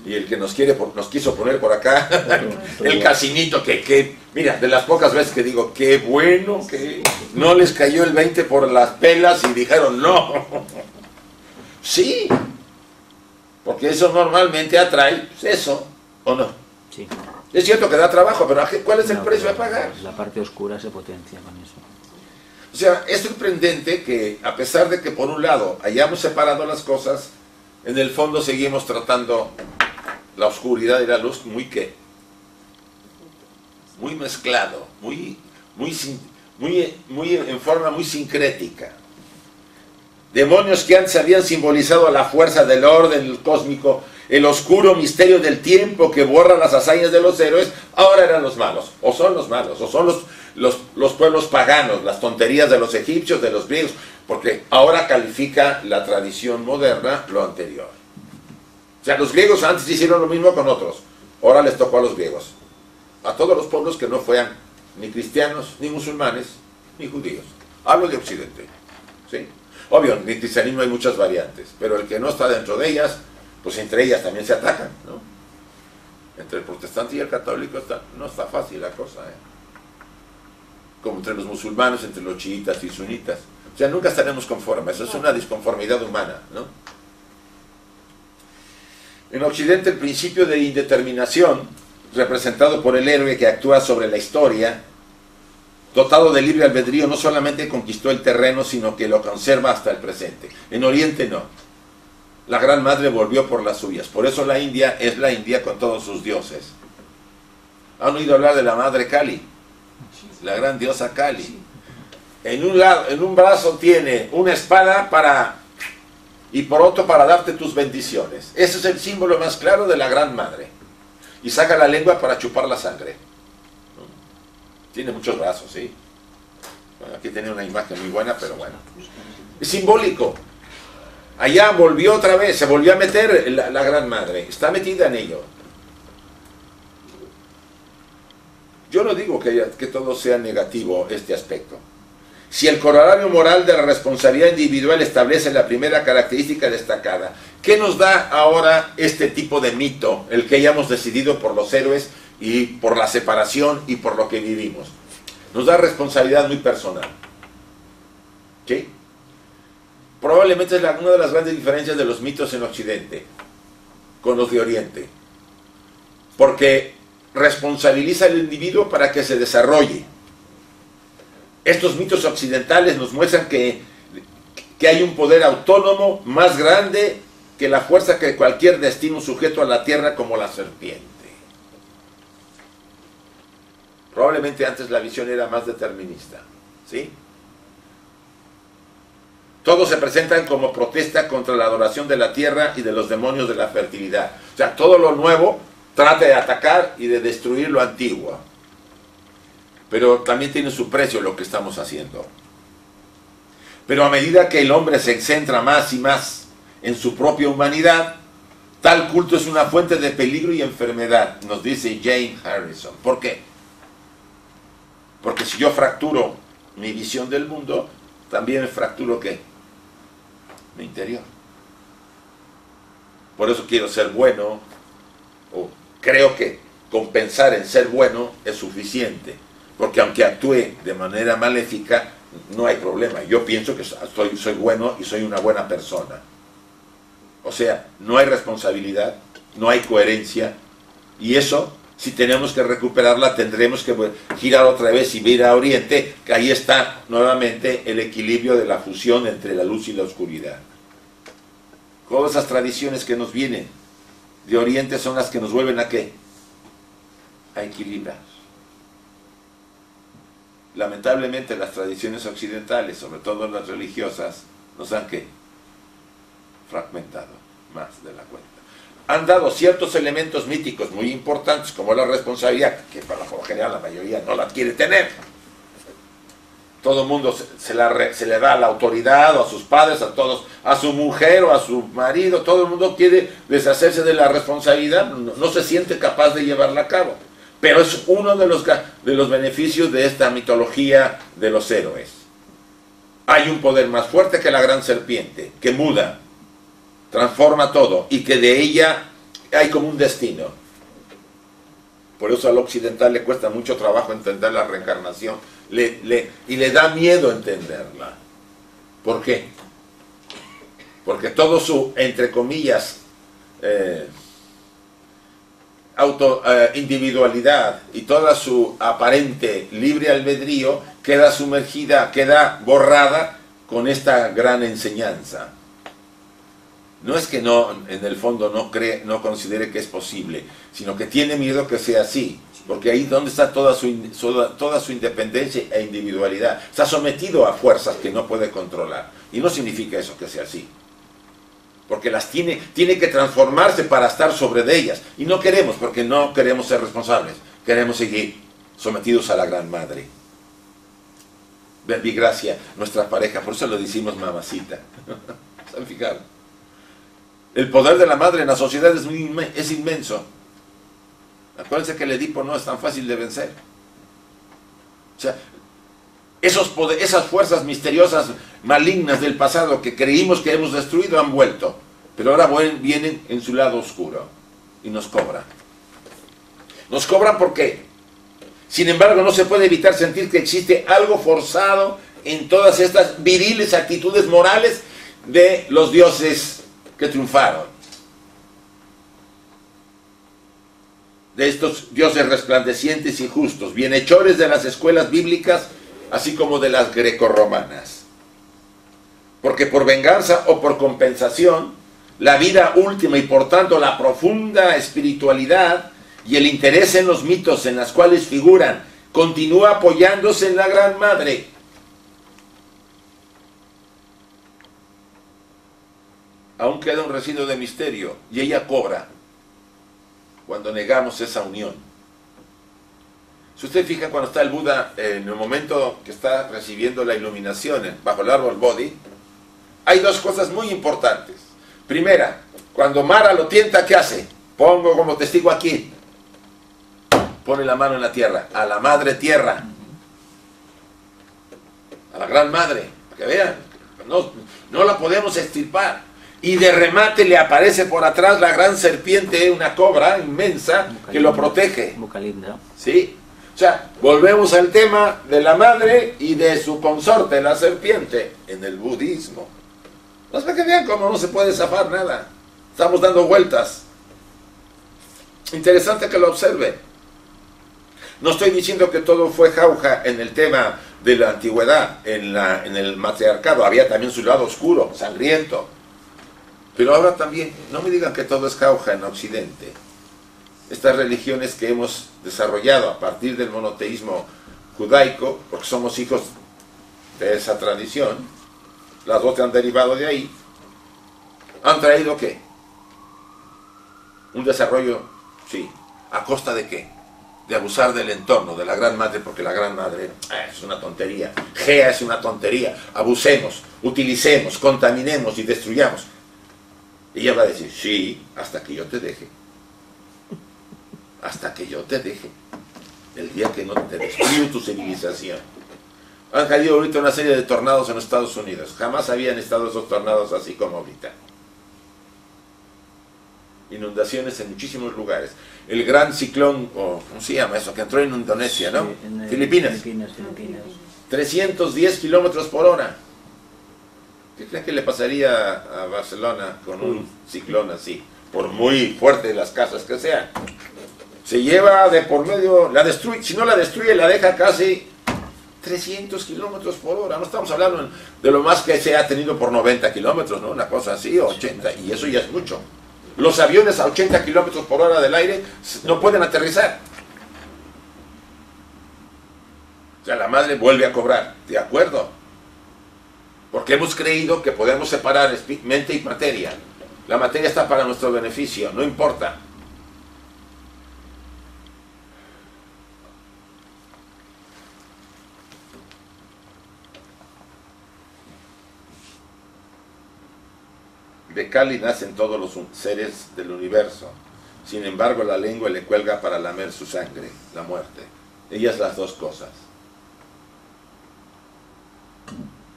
[SPEAKER 1] Y el que nos quiso poner por acá, el casinito que, mira, de las pocas veces que digo, qué bueno, que no les cayó el 20 por las pelas y dijeron no. Sí, porque eso normalmente atrae, pues eso, ¿o no?
[SPEAKER 3] Sí.
[SPEAKER 1] Es cierto que da trabajo, pero ¿cuál es el precio a pagar?
[SPEAKER 3] La parte oscura se potencia con eso.
[SPEAKER 1] O sea, es sorprendente que, a pesar de que por un lado hayamos separado las cosas, en el fondo seguimos tratando la oscuridad y la luz muy mezclado, en forma muy sincrética. Demonios que antes habían simbolizado la fuerza del orden cósmico, el oscuro misterio del tiempo que borra las hazañas de los héroes, ahora eran los malos, o son los malos, o son los pueblos paganos, las tonterías de los egipcios, de los griegos, porque ahora califica la tradición moderna lo anterior. O sea, los griegos antes hicieron lo mismo con otros, ahora les tocó a los griegos, a todos los pueblos que no fueran ni cristianos, ni musulmanes, ni judíos. Hablo de Occidente, ¿sí? Obvio, en el cristianismo hay muchas variantes, pero el que no está dentro de ellas, pues entre ellas también se atacan, ¿no? Entre el protestante y el católico no está fácil la cosa, ¿eh? Como entre los musulmanes, entre los chiitas y sunitas. O sea, nunca estaremos conformes, eso es una disconformidad humana, ¿no? En Occidente el principio de indeterminación, representado por el héroe que actúa sobre la historia, dotado de libre albedrío, no solamente conquistó el terreno, sino que lo conserva hasta el presente. En Oriente no. La Gran Madre volvió por las suyas. Por eso la India es la India con todos sus dioses. ¿Han oído hablar de la Madre Kali? La gran diosa Kali. En un brazo tiene una espada y por otro para darte tus bendiciones. Ese es el símbolo más claro de la Gran Madre. Y saca la lengua para chupar la sangre. Tiene muchos brazos, ¿sí? Bueno, aquí tiene una imagen muy buena, pero bueno. Es simbólico. Allá volvió otra vez, se volvió a meter la Gran Madre. Está metida en ello. Yo no digo que todo sea negativo este aspecto. Si el corolario moral de la responsabilidad individual establece la primera característica destacada, ¿qué nos da ahora este tipo de mito, el que hayamos decidido por los héroes y por la separación y por lo que vivimos? Nos da responsabilidad muy personal. ¿Sí? Probablemente es una de las grandes diferencias de los mitos en Occidente con los de Oriente. Porque responsabiliza al individuo para que se desarrolle. Estos mitos occidentales nos muestran que hay un poder autónomo más grande que la fuerza que cualquier destino sujeto a la tierra, como la serpiente. Probablemente antes la visión era más determinista, ¿sí? Todos se presentan como protesta contra la adoración de la tierra y de los demonios de la fertilidad. O sea, todo lo nuevo trata de atacar y de destruir lo antiguo. Pero también tiene su precio lo que estamos haciendo. Pero a medida que el hombre se centra más y más en su propia humanidad, tal culto es una fuente de peligro y enfermedad, nos dice James Harrison. ¿Por qué? Porque si yo fracturo mi visión del mundo, también fracturo ¿qué? Mi interior. Por eso quiero ser bueno, o creo que con pensar en ser bueno es suficiente, porque aunque actúe de manera maléfica, no hay problema. Yo pienso que soy bueno y soy una buena persona. O sea, no hay responsabilidad, no hay coherencia, y eso Si tenemos que recuperarla, tendremos que girar otra vez y ver a Oriente, que ahí está nuevamente el equilibrio de la fusión entre la luz y la oscuridad. Todas esas tradiciones que nos vienen de Oriente son las que nos vuelven ¿a qué? A equilibrar. Lamentablemente las tradiciones occidentales, sobre todo las religiosas, nos han ¿qué? Fragmentado más de la cuenta. Han dado ciertos elementos míticos muy importantes, como la responsabilidad, que por lo general la mayoría no la quiere tener. Todo el mundo se le da la autoridad, o a sus padres, a todos, a su mujer o a su marido, todo el mundo quiere deshacerse de la responsabilidad, no se siente capaz de llevarla a cabo. Pero es uno de los beneficios de esta mitología de los héroes. Hay un poder más fuerte que la gran serpiente, que muda, transforma todo, y que de ella hay como un destino. Por eso al occidental le cuesta mucho trabajo entender la reencarnación, y le da miedo entenderla. ¿Por qué? Porque todo su, entre comillas, individualidad y toda su aparente libre albedrío queda sumergida, queda borrada con esta gran enseñanza. No es que no, en el fondo no considere que es posible, sino que tiene miedo que sea así, porque ahí donde está toda su independencia e individualidad. Está sometido a fuerzas que no puede controlar, y no significa eso que sea así, porque las tiene que transformarse para estar sobre de ellas, y no queremos, porque no queremos ser responsables, queremos seguir sometidos a la Gran Madre. Verbigracia, nuestra pareja, por eso lo decimos mamacita. ¿Se han fijado? El poder de la madre en la sociedad es inmenso. Acuérdense que el Edipo no es tan fácil de vencer. O sea, esas fuerzas misteriosas, malignas del pasado que creímos que hemos destruido han vuelto. Pero ahora vienen en su lado oscuro y nos cobran. Nos cobran ¿por qué? Sin embargo, no se puede evitar sentir que existe algo forzado en todas estas viriles actitudes morales de los dioses que triunfaron, de estos dioses resplandecientes y justos, bienhechores de las escuelas bíblicas, así como de las grecorromanas. Porque por venganza o por compensación, la vida última y por tanto la profunda espiritualidad y el interés en los mitos en los cuales figuran, continúa apoyándose en la Gran Madre. Aún queda un residuo de misterio, y ella cobra cuando negamos esa unión. Si usted fija, cuando está el Buda, en el momento que está recibiendo la iluminación bajo el árbol Bodhi, hay dos cosas muy importantes. Primera, cuando Mara lo tienta, ¿qué hace? Pongo como testigo aquí. Pone la mano en la tierra, a la madre tierra, a la Gran Madre, para que vean, no la podemos extirpar. Y de remate le aparece por atrás la gran serpiente, una cobra inmensa que lo protege.
[SPEAKER 3] Mucalinda.
[SPEAKER 1] ¿Sí? O sea, volvemos al tema de la madre y de su consorte, la serpiente, en el budismo. No es para que vean cómo no se puede zafar nada. Estamos dando vueltas. Interesante que lo observe. No estoy diciendo que todo fue jauja en el tema de la antigüedad, en el matriarcado. Había también su lado oscuro, sangriento. Pero ahora también, no me digan que todo es jauja en Occidente. Estas religiones que hemos desarrollado a partir del monoteísmo judaico, porque somos hijos de esa tradición, las dos que han derivado de ahí, han traído ¿qué? Un desarrollo, sí, ¿a costa de qué? De abusar del entorno, de la Gran Madre, porque la Gran Madre es una tontería, Gea es una tontería, abusemos, utilicemos, contaminemos y destruyamos. Ella va a decir, sí, hasta que yo te deje. Hasta que yo te deje. El día que no te destruyo tu civilización. Han caído ahorita una serie de tornados en los Estados Unidos. Jamás habían estado esos tornados así como ahorita. Inundaciones en muchísimos lugares. El gran ciclón, ¿cómo se llama eso? Que entró en Indonesia, ¿no?
[SPEAKER 3] Sí, en
[SPEAKER 1] Filipinas.
[SPEAKER 3] Filipinas.
[SPEAKER 1] 310 kilómetros por hora. ¿Qué creen que le pasaría a Barcelona con un ciclón así? Por muy fuerte las casas que sean. Se lleva de por medio, la destruye, si no la destruye, la deja casi 300 kilómetros por hora. No estamos hablando de lo más que se ha tenido por 90 kilómetros, ¿no? Una cosa así, 80, y eso ya es mucho. Los aviones a 80 kilómetros por hora del aire no pueden aterrizar. O sea, la madre vuelve a cobrar, ¿de acuerdo? Porque hemos creído que podemos separar mente y materia. La materia está para nuestro beneficio, no importa. De Kali nacen todos los seres del universo. Sin embargo, la lengua le cuelga para lamer su sangre, la muerte. Ellas las dos cosas.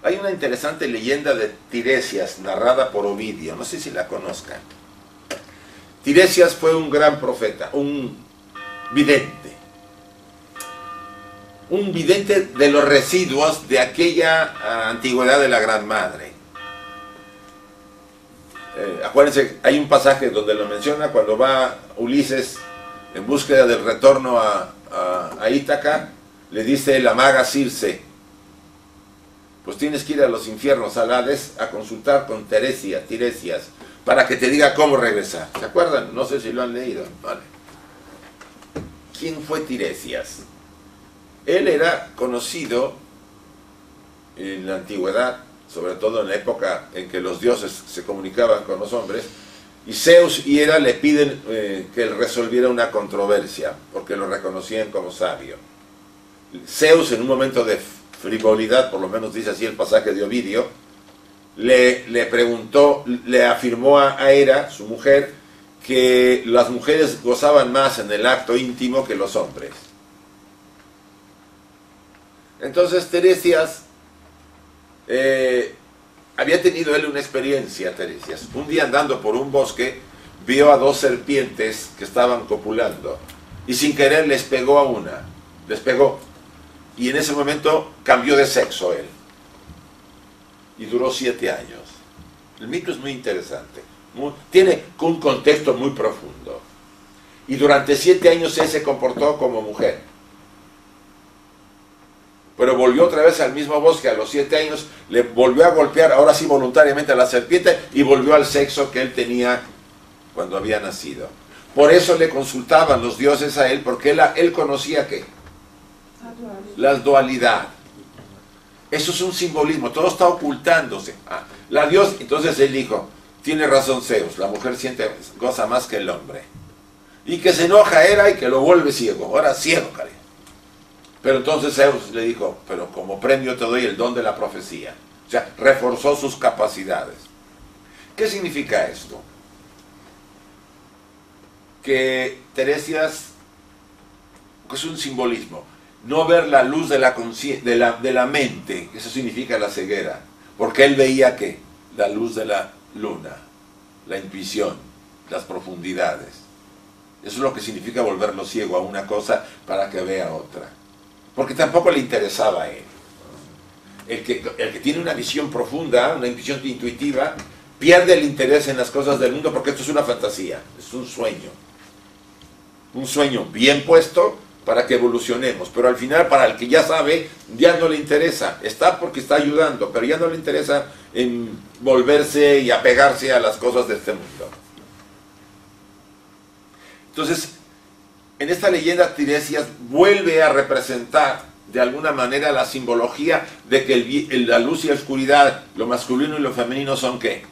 [SPEAKER 1] Hay una interesante leyenda de Tiresias, narrada por Ovidio. No sé si la conozcan. Tiresias fue un gran profeta, un vidente. Un vidente de los residuos de aquella antigüedad de la Gran Madre. Acuérdense, hay un pasaje donde lo menciona cuando va Ulises en búsqueda del retorno a Ítaca, le dice la maga Circe, pues tienes que ir a los infiernos, al Hades, a consultar con Tiresias, para que te diga cómo regresar. ¿Se acuerdan? No sé si lo han leído. Vale. ¿Quién fue Tiresias? Él era conocido en la antigüedad, sobre todo en la época en que los dioses se comunicaban con los hombres, y Zeus y Hera le piden que él resolviera una controversia, porque lo reconocían como sabio. Zeus, en un momento de frivolidad, por lo menos dice así el pasaje de Ovidio, le preguntó, le afirmó a Hera, su mujer, que las mujeres gozaban más en el acto íntimo que los hombres. Entonces Tiresias había tenido él una experiencia, Tiresias. Un día andando por un bosque, vio a dos serpientes que estaban copulando, y sin querer les pegó a una, les pegó, y en ese momento cambió de sexo él, y duró 7 años. El mito es muy interesante, tiene un contexto muy profundo, y durante 7 años él se comportó como mujer. Pero volvió otra vez al mismo bosque a los 7 años, le volvió a golpear, ahora sí voluntariamente, a la serpiente, y volvió al sexo que él tenía cuando había nacido. Por eso le consultaban los dioses a él, porque él conocía ¿qué? La dualidad. Eso es un simbolismo, todo está ocultándose. La diosa, entonces él dijo, tiene razón Zeus, la mujer goza más que el hombre. Y que se enoja Hera y que lo vuelve ciego, ahora ciego, cariño. Pero entonces Zeus le dijo, pero como premio te doy el don de la profecía. O sea, reforzó sus capacidades. ¿Qué significa esto? Que Tiresias, que es un simbolismo, no ver la luz de la mente, eso significa la ceguera, porque él veía ¿qué? La luz de la luna, la intuición, las profundidades. Eso es lo que significa volverlo ciego a una cosa para que vea otra. Porque tampoco le interesaba a él. El que tiene una visión profunda, una visión intuitiva, pierde el interés en las cosas del mundo, porque esto es una fantasía, es un sueño. Un sueño bien puesto para que evolucionemos, pero al final para el que ya sabe, ya no le interesa. Está porque está ayudando, pero ya no le interesa en volverse y apegarse a las cosas de este mundo. Entonces, en esta leyenda Tiresias vuelve a representar de alguna manera la simbología de que la luz y la oscuridad, lo masculino y lo femenino son ¿qué?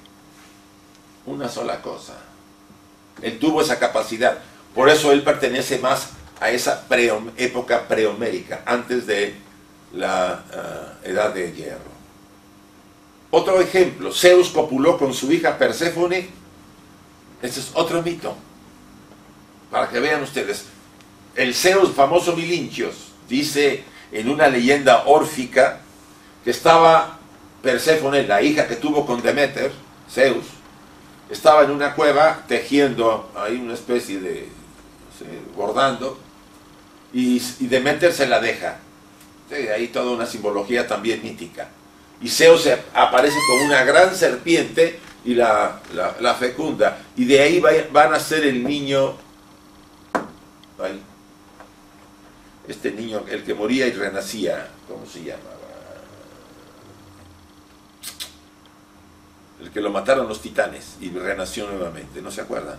[SPEAKER 1] Una sola cosa. Él tuvo esa capacidad. Por eso él pertenece más a esa época prehomérica, antes de la edad de hierro. Otro ejemplo, Zeus copuló con su hija Perséfone. Ese es otro mito. Para que vean ustedes, el Zeus famoso Milinchios dice en una leyenda órfica que estaba Perséfone, la hija que tuvo con Deméter, Zeus, estaba en una cueva tejiendo ahí una especie de, no sé, bordando, y Deméter se la deja. Sí, ahí toda una simbología también mítica. Y Zeus aparece como una gran serpiente y la fecunda, y de ahí va a nacer el niño. Ay, este niño, el que moría y renacía, ¿cómo se llamaba? El que lo mataron los titanes y renació nuevamente, ¿no se acuerdan?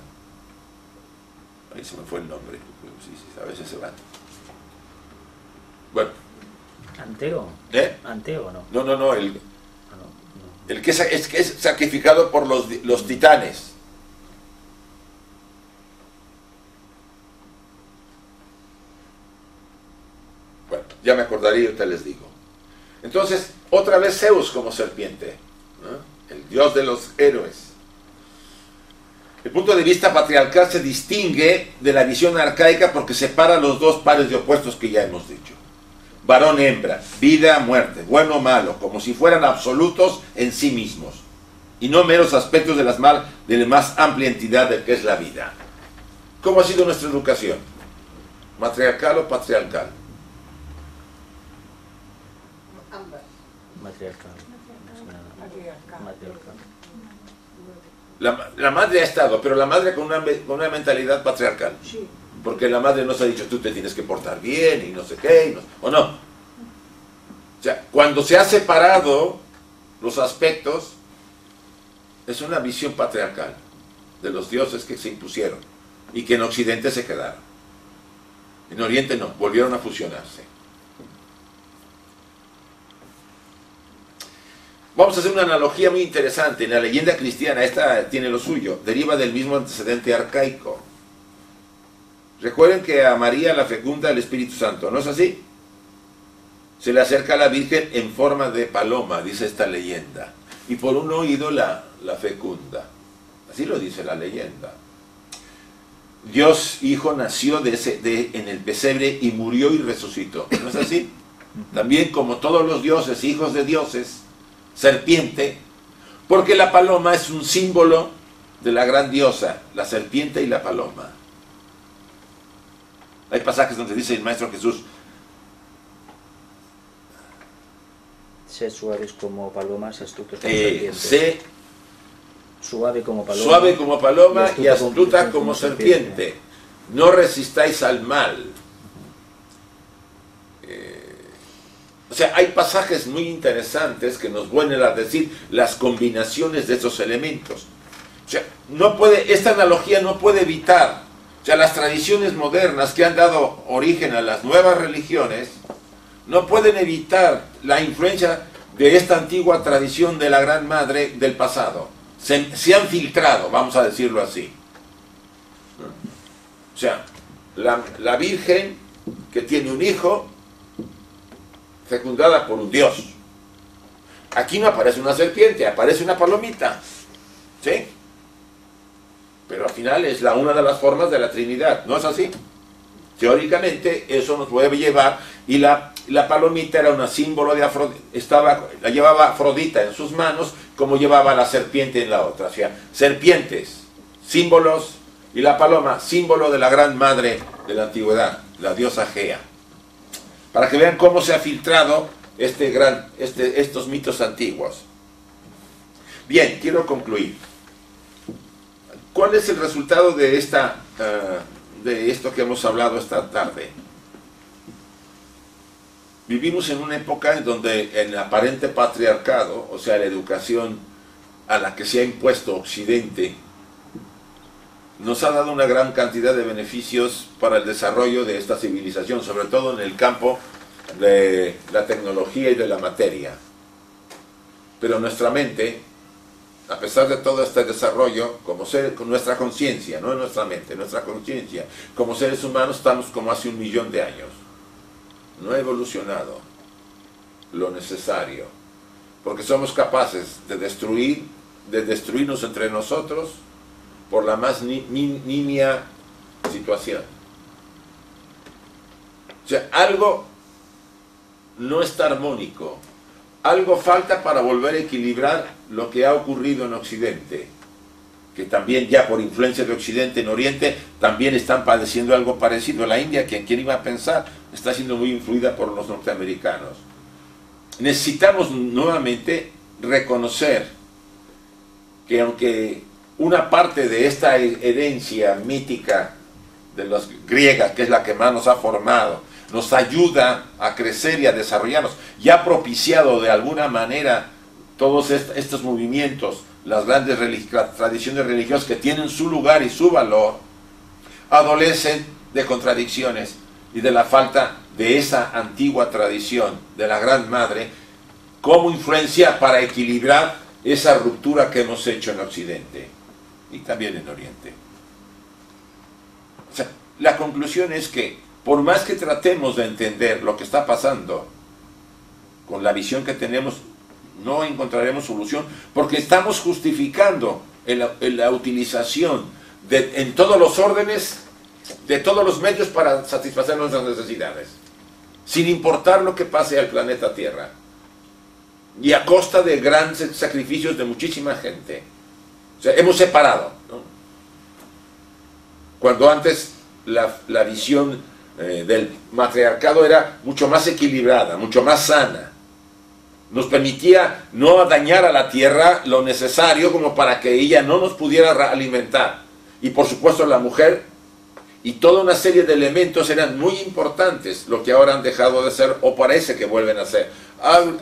[SPEAKER 1] Ahí se me fue el nombre, sí, sí, a veces se va. Bueno.
[SPEAKER 3] ¿Anteo?
[SPEAKER 1] ¿Eh?
[SPEAKER 3] ¿Anteo o no?
[SPEAKER 1] No, no, no,
[SPEAKER 3] Ah, no, no.
[SPEAKER 1] el que es sacrificado por los titanes. Bueno, ya me acordaré y ahorita les digo. Entonces, otra vez Zeus como serpiente, ¿no? El dios de los héroes. El punto de vista patriarcal se distingue de la visión arcaica porque separa los dos pares de opuestos que ya hemos dicho. Varón, hembra, vida, muerte, bueno o malo, como si fueran absolutos en sí mismos, y no meros aspectos de la más amplia entidad de que es la vida. ¿Cómo ha sido nuestra educación? ¿Matriarcal o patriarcal?
[SPEAKER 2] Ambas.
[SPEAKER 3] Matriarcal. Matriarcal.
[SPEAKER 1] La madre ha estado, pero la madre con una mentalidad patriarcal.
[SPEAKER 2] Sí.
[SPEAKER 1] Porque la madre nos ha dicho, tú te tienes que portar bien y no sé qué, o no. O sea, cuando se ha separado los aspectos, es una visión patriarcal de los dioses que se impusieron y que en Occidente se quedaron. En Oriente no, volvieron a fusionarse. Vamos a hacer una analogía muy interesante. En la leyenda cristiana, esta tiene lo suyo, deriva del mismo antecedente arcaico. Recuerden que a María la fecunda el Espíritu Santo, ¿no es así? Se le acerca a la Virgen en forma de paloma, dice esta leyenda, y por un oído la fecunda. Así lo dice la leyenda. Dios Hijo nació en el pesebre y murió y resucitó, ¿no es así? También como todos los dioses, hijos de dioses, serpiente, porque la paloma es un símbolo de la gran diosa, la serpiente y la paloma. Hay pasajes donde dice el Maestro Jesús,
[SPEAKER 3] Sé suaves como palomas, astutos como serpientes.
[SPEAKER 1] sé
[SPEAKER 3] suave como paloma,
[SPEAKER 1] suave como paloma y astuta como serpiente. No resistáis al mal. O sea, hay pasajes muy interesantes que nos vuelven a decir las combinaciones de esos elementos. O sea, esta analogía no puede evitar, o sea, las tradiciones modernas que han dado origen a las nuevas religiones no pueden evitar la influencia de esta antigua tradición de la Gran Madre del pasado. Se han filtrado, vamos a decirlo así. O sea, la Virgen que tiene un hijo fecundada por un dios. Aquí no aparece una serpiente, aparece una palomita. ¿Sí? Pero al final es una de las formas de la Trinidad, ¿no es así? Teóricamente eso nos puede llevar, y la palomita era un símbolo de Afrodita, la llevaba Afrodita en sus manos, como llevaba la serpiente en la otra. O sea, serpientes, símbolos, y la paloma, símbolo de la gran madre de la antigüedad, la diosa Gea. Para que vean cómo se ha filtrado estos mitos antiguos. Bien, quiero concluir. ¿Cuál es el resultado de esto que hemos hablado esta tarde? Vivimos en una época en donde el aparente patriarcado, o sea, la educación a la que se ha impuesto Occidente, nos ha dado una gran cantidad de beneficios para el desarrollo de esta civilización, sobre todo en el campo de la tecnología y de la materia. Pero nuestra mente, a pesar de todo este desarrollo, con nuestra conciencia, no en nuestra mente, nuestra conciencia, como seres humanos estamos como hace 1 millón de años. No ha evolucionado lo necesario, porque somos capaces de destruirnos entre nosotros por la más nimia situación. O sea, algo no está armónico, algo falta para volver a equilibrar lo que ha ocurrido en Occidente, que también ya por influencia de Occidente en Oriente también están padeciendo algo parecido. La India, ¿quién iba a pensar?, está siendo muy influida por los norteamericanos. Necesitamos nuevamente reconocer que aunque una parte de esta herencia mítica de los griegas, que es la que más nos ha formado, nos ayuda a crecer y a desarrollarnos, y ha propiciado de alguna manera todos estos movimientos, las grandes tradiciones religiosas que tienen su lugar y su valor, adolecen de contradicciones y de la falta de esa antigua tradición de la Gran Madre como influencia para equilibrar esa ruptura que hemos hecho en Occidente y también en Oriente. O sea, la conclusión es que por más que tratemos de entender lo que está pasando con la visión que tenemos, no encontraremos solución, porque estamos justificando la utilización en todos los órdenes, de todos los medios para satisfacer nuestras necesidades, sin importar lo que pase al planeta Tierra, y a costa de grandes sacrificios de muchísima gente. O sea, hemos separado, ¿no? Cuando antes la visión del matriarcado era mucho más equilibrada, mucho más sana, nos permitía no dañar a la tierra lo necesario como para que ella no nos pudiera alimentar. Y por supuesto la mujer y toda una serie de elementos eran muy importantes, lo que ahora han dejado de ser o parece que vuelven a ser.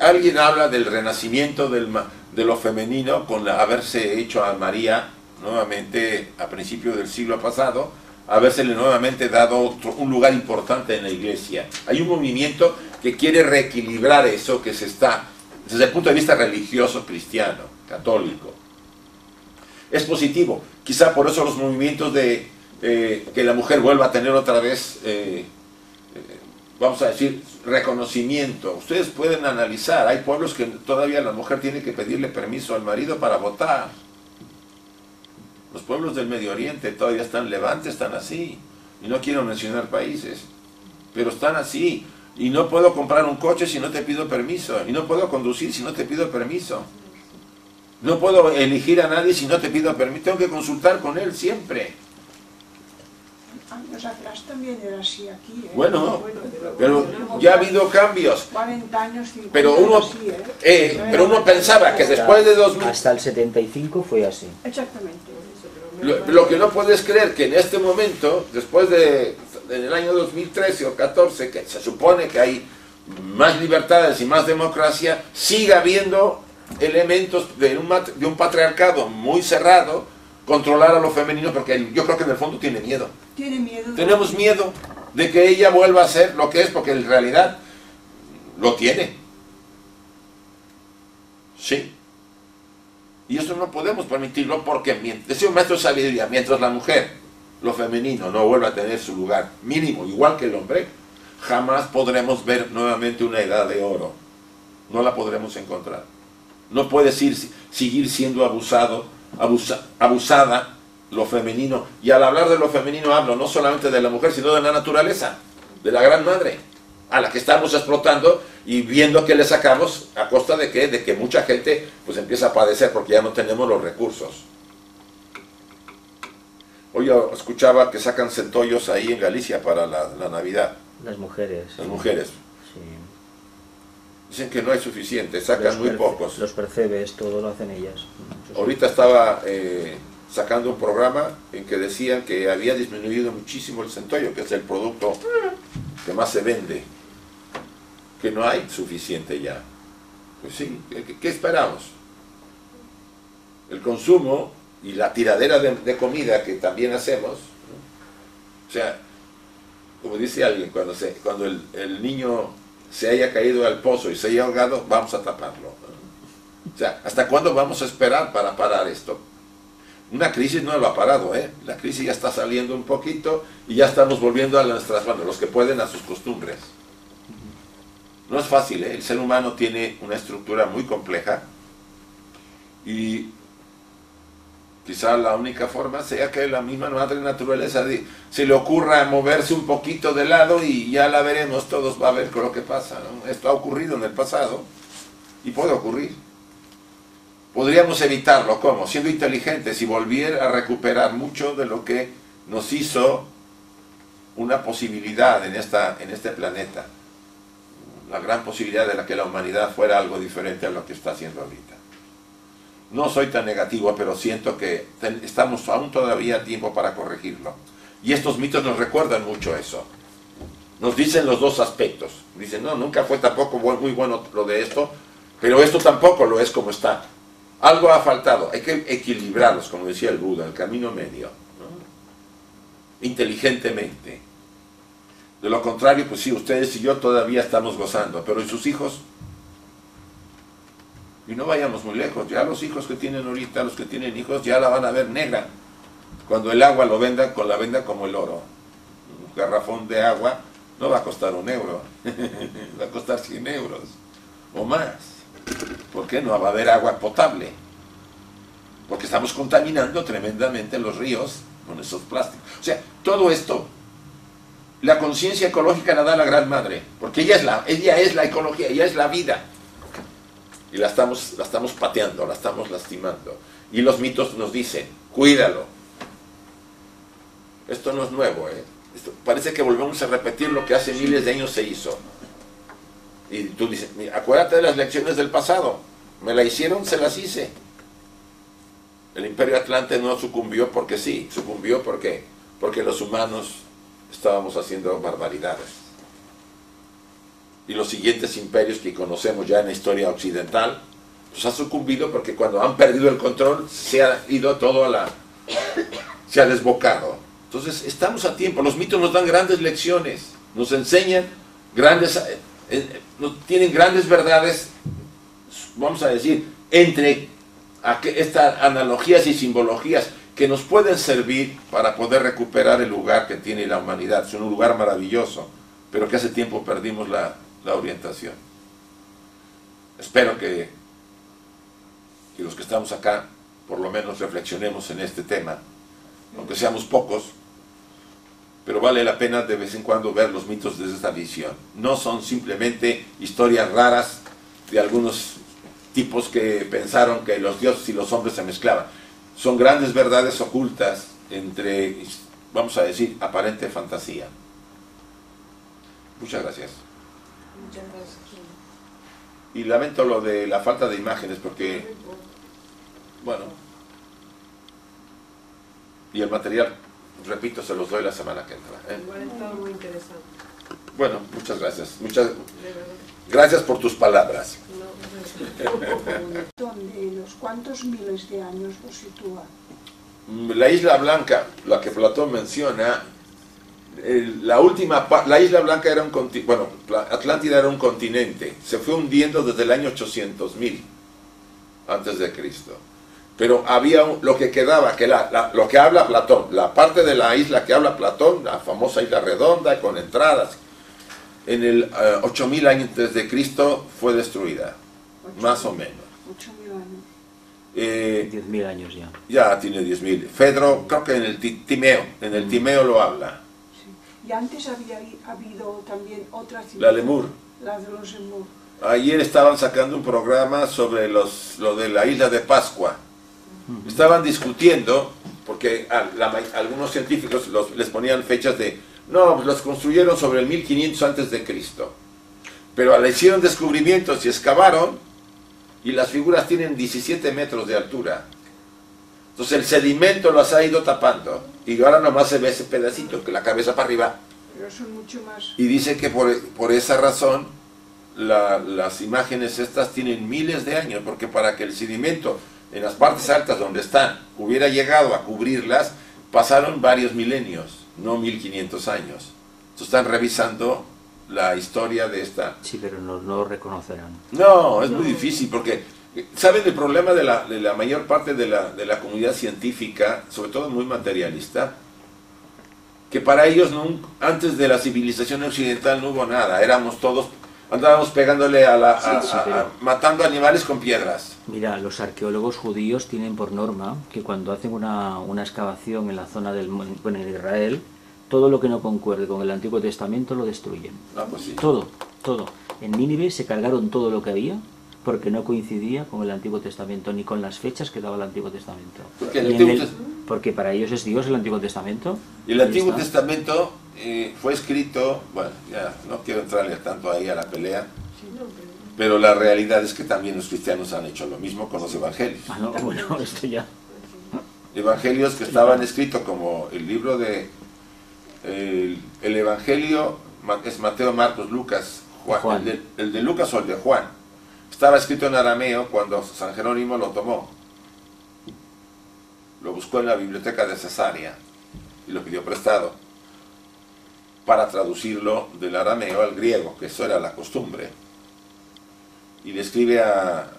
[SPEAKER 1] Alguien habla del renacimiento de lo femenino con haberse hecho a María nuevamente a principios del siglo pasado, habérsele nuevamente dado un lugar importante en la iglesia. Hay un movimiento que quiere reequilibrar eso que se está, desde el punto de vista religioso, cristiano, católico. Es positivo, quizá por eso los movimientos de que la mujer vuelva a tener otra vez, vamos a decir, reconocimiento. Ustedes pueden analizar, hay pueblos que todavía la mujer tiene que pedirle permiso al marido para votar. Los pueblos del Medio Oriente todavía están levantes, están así, y no quiero mencionar países, pero están así. Y no puedo comprar un coche si no te pido permiso. Y no puedo conducir si no te pido permiso. No puedo elegir a nadie si no te pido permiso. Tengo que consultar con él siempre.
[SPEAKER 2] Años atrás también era así aquí.
[SPEAKER 1] Bueno, pero ya ha habido cambios.
[SPEAKER 2] 40 años, 50
[SPEAKER 1] Pero uno,
[SPEAKER 2] así,
[SPEAKER 1] pero uno pensaba que después de 2000...
[SPEAKER 3] Hasta el 75 fue así.
[SPEAKER 2] Exactamente.
[SPEAKER 1] Lo que no puedes creer que en este momento, después en el año 2013 o 14, que se supone que hay más libertades y más democracia, siga habiendo elementos de un patriarcado muy cerrado, controlar a lo femenino, porque yo creo que en el fondo tiene miedo.
[SPEAKER 2] Tiene miedo.
[SPEAKER 1] Tenemos miedo de que ella vuelva a ser lo que es, porque en realidad lo tiene. Sí. Y eso no podemos permitirlo porque, decía un maestro de sabiduría, mientras la mujer, lo femenino, no vuelva a tener su lugar mínimo, igual que el hombre, jamás podremos ver nuevamente una edad de oro. No la podremos encontrar. No puede seguir siendo abusada lo femenino. Y al hablar de lo femenino hablo no solamente de la mujer, sino de la naturaleza, de la Gran Madre, a la que estamos explotando y viendo que le sacamos a costa de que mucha gente pues empieza a padecer porque ya no tenemos los recursos. Hoy escuchaba que sacan centollos ahí en Galicia para la Navidad.
[SPEAKER 3] Las mujeres.
[SPEAKER 1] Las mujeres.
[SPEAKER 3] Sí.
[SPEAKER 1] Dicen que no hay suficiente, sacan muy pocos.
[SPEAKER 3] Los percebes, todo lo hacen ellas.
[SPEAKER 1] Ahorita estaba sacando un programa en que decían que había disminuido muchísimo el centollo, que es el producto que más se vende. Que no hay suficiente ya. Pues sí, ¿qué esperamos? El consumo y la tiradera de comida que también hacemos, ¿no? O sea, como dice alguien, cuando el niño se haya caído al pozo y se haya ahogado, vamos a taparlo. O sea, ¿hasta cuándo vamos a esperar para parar esto? Una crisis no lo ha parado, ¿eh? La crisis ya está saliendo un poquito y ya estamos volviendo a nuestras, bueno, los que pueden, a sus costumbres. No es fácil, ¿eh? El ser humano tiene una estructura muy compleja y quizá la única forma sea que la misma madre naturaleza se le ocurra moverse un poquito de lado y ya la veremos, todos va a ver lo que pasa, ¿no? Esto ha ocurrido en el pasado y puede ocurrir. Podríamos evitarlo, ¿cómo? Siendo inteligentes y volver a recuperar mucho de lo que nos hizo una posibilidad en este planeta. La gran posibilidad de que la humanidad fuera algo diferente a lo que está haciendo ahorita. No soy tan negativo, pero siento que estamos aún todavía a tiempo para corregirlo. Y estos mitos nos recuerdan mucho eso. nos dicen los dos aspectos. Dicen, no, nunca fue tampoco muy bueno lo de esto, pero esto tampoco lo es como está. Algo ha faltado, hay que equilibrarlos, como decía el Buda, el camino medio, ¿no? Inteligentemente. De lo contrario, pues sí, ustedes y yo todavía estamos gozando, pero ¿y sus hijos? Y no vayamos muy lejos, ya los hijos que tienen ahorita, los que tienen hijos, ya la van a ver negra. Cuando el agua lo vendan, con la venda como el oro. Un garrafón de agua no va a costar €1, va a costar 100 euros o más. ¿Por qué no va a haber agua potable? Porque estamos contaminando tremendamente los ríos con esos plásticos. O sea, todo esto, la conciencia ecológica la da la Gran Madre, porque ella es la ecología, ella es la vida. Y la estamos pateando, la estamos lastimando. Y los mitos nos dicen, cuídalo. Esto no es nuevo, ¿eh? Parece que volvemos a repetir lo que hace miles de años se hizo. Y tú dices, acuérdate de las lecciones del pasado. Me la hicieron, se las hice. El Imperio Atlante no sucumbió porque sí, sucumbió porque los humanos estábamos haciendo barbaridades. Y los siguientes imperios que conocemos ya en la historia occidental, pues han sucumbido porque cuando han perdido el control se ha ido todo se ha desbocado. Entonces estamos a tiempo, los mitos nos dan grandes lecciones, nos enseñan tienen grandes verdades, vamos a decir, entre estas analogías y simbologías que nos pueden servir para poder recuperar el lugar que tiene la humanidad. Es un lugar maravilloso, pero que hace tiempo perdimos la orientación. Espero que los que estamos acá por lo menos reflexionemos en este tema, aunque seamos pocos, pero vale la pena de vez en cuando ver los mitos desde esta visión. No son simplemente historias raras de algunos tipos que pensaron que los dioses y los hombres se mezclaban. Son grandes verdades ocultas entre, vamos a decir, aparente fantasía. Muchas gracias.
[SPEAKER 2] Muchas gracias.
[SPEAKER 1] Y lamento lo de la falta de imágenes porque, bueno, y el material, repito, se los doy la semana que entra.
[SPEAKER 4] Igual está muy interesante.
[SPEAKER 1] Bueno, muchas gracias. Gracias por tus palabras.
[SPEAKER 2] ¿Dónde, los cuántos miles de años lo sitúa?
[SPEAKER 1] La Isla Blanca, la que Platón menciona, la Isla Blanca era un continente, bueno, Atlántida era un continente, se fue hundiendo desde el año 800.000 antes de Cristo. Pero había lo que quedaba, que lo que habla Platón, la parte de la isla que habla Platón, la famosa isla redonda con entradas, en el 8.000 años antes de Cristo fue destruida, más o menos.
[SPEAKER 2] 8.000 años.
[SPEAKER 3] 10.000 años ya.
[SPEAKER 1] Ya tiene 10.000. Fedro, creo que en el Timeo lo habla.
[SPEAKER 2] Sí. Y antes había habido también otra civilización.
[SPEAKER 1] La Lemur.
[SPEAKER 2] La de los Lemur.
[SPEAKER 1] Ayer estaban sacando un programa sobre lo de la isla de Pascua. Estaban discutiendo, porque algunos científicos les ponían fechas de, no, pues los construyeron sobre el 1500 antes de Cristo. Pero le hicieron descubrimientos y excavaron, y las figuras tienen 17 metros de altura. Entonces el sedimento las ha ido tapando, y ahora nomás se ve ese pedacito, que la cabeza para arriba.
[SPEAKER 2] Pero son mucho más.
[SPEAKER 1] Y dice que por esa razón, las imágenes estas tienen miles de años, porque para que el sedimento en las partes altas donde están hubiera llegado a cubrirlas, pasaron varios milenios, no 1500 años. Entonces están revisando la historia de esta.
[SPEAKER 3] Sí, pero no lo reconocerán.
[SPEAKER 1] No, es muy difícil porque, ¿saben el problema de la mayor parte de la comunidad científica, sobre todo muy materialista? Que para ellos antes de la civilización occidental no hubo nada, éramos todos, andábamos pegándole matando animales con piedras.
[SPEAKER 3] Mira, los arqueólogos judíos tienen por norma que cuando hacen una excavación en la zona en Israel, todo lo que no concuerde con el Antiguo Testamento lo destruyen.
[SPEAKER 1] Ah, pues sí.
[SPEAKER 3] Todo. En Nínive se cargaron todo lo que había porque no coincidía con el Antiguo Testamento ni con las fechas que daba el Antiguo Testamento. Porque para ellos es Dios el Antiguo Testamento.
[SPEAKER 1] Y el Antiguo Testamento fue escrito, bueno, ya no quiero entrarle tanto ahí a la pelea, pero la realidad es que también los cristianos han hecho lo mismo con los evangelios.
[SPEAKER 3] Ah, no, bueno, esto ya.
[SPEAKER 1] Evangelios que estaban escritos como el libro de el evangelio es Mateo, Marcos, Lucas, Juan.
[SPEAKER 3] Juan.
[SPEAKER 1] El de Lucas o el de Juan. Estaba escrito en arameo cuando San Jerónimo lo tomó. Lo buscó en la biblioteca de Cesarea y lo pidió prestado para traducirlo del arameo al griego, que eso era la costumbre. Y le escribe a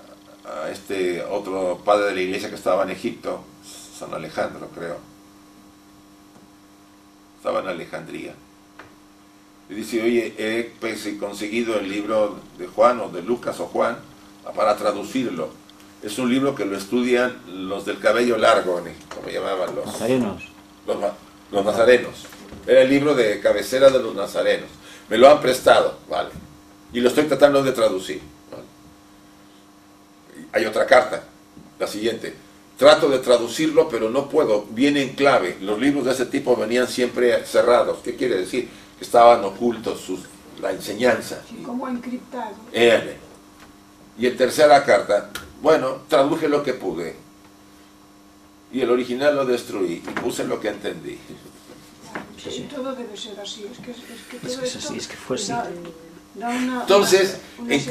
[SPEAKER 1] este otro padre de la iglesia que estaba en Egipto, San Alejandro, creo. Estaba en Alejandría. Y dice, oye, he conseguido el libro de Juan o de Lucas o Juan para traducirlo. Es un libro que lo estudian los del cabello largo, como llamaban los
[SPEAKER 3] nazarenos.
[SPEAKER 1] Los nazarenos. Era el libro de cabecera de los nazarenos. Me lo han prestado, ¿vale? Y lo estoy tratando de traducir, ¿vale? Hay otra carta, la siguiente. Trato de traducirlo, pero no puedo. Viene en clave. Los libros de ese tipo venían siempre cerrados. ¿Qué quiere decir? Que estaban ocultos la enseñanza.
[SPEAKER 2] Sí, como encriptado.
[SPEAKER 1] Y en tercera carta, bueno, traduje lo que pude. Y el original lo destruí y puse lo que entendí.
[SPEAKER 2] Sí, sí. Todo debe ser así. Es que todo esto
[SPEAKER 3] así, es que fue así.
[SPEAKER 1] Entonces,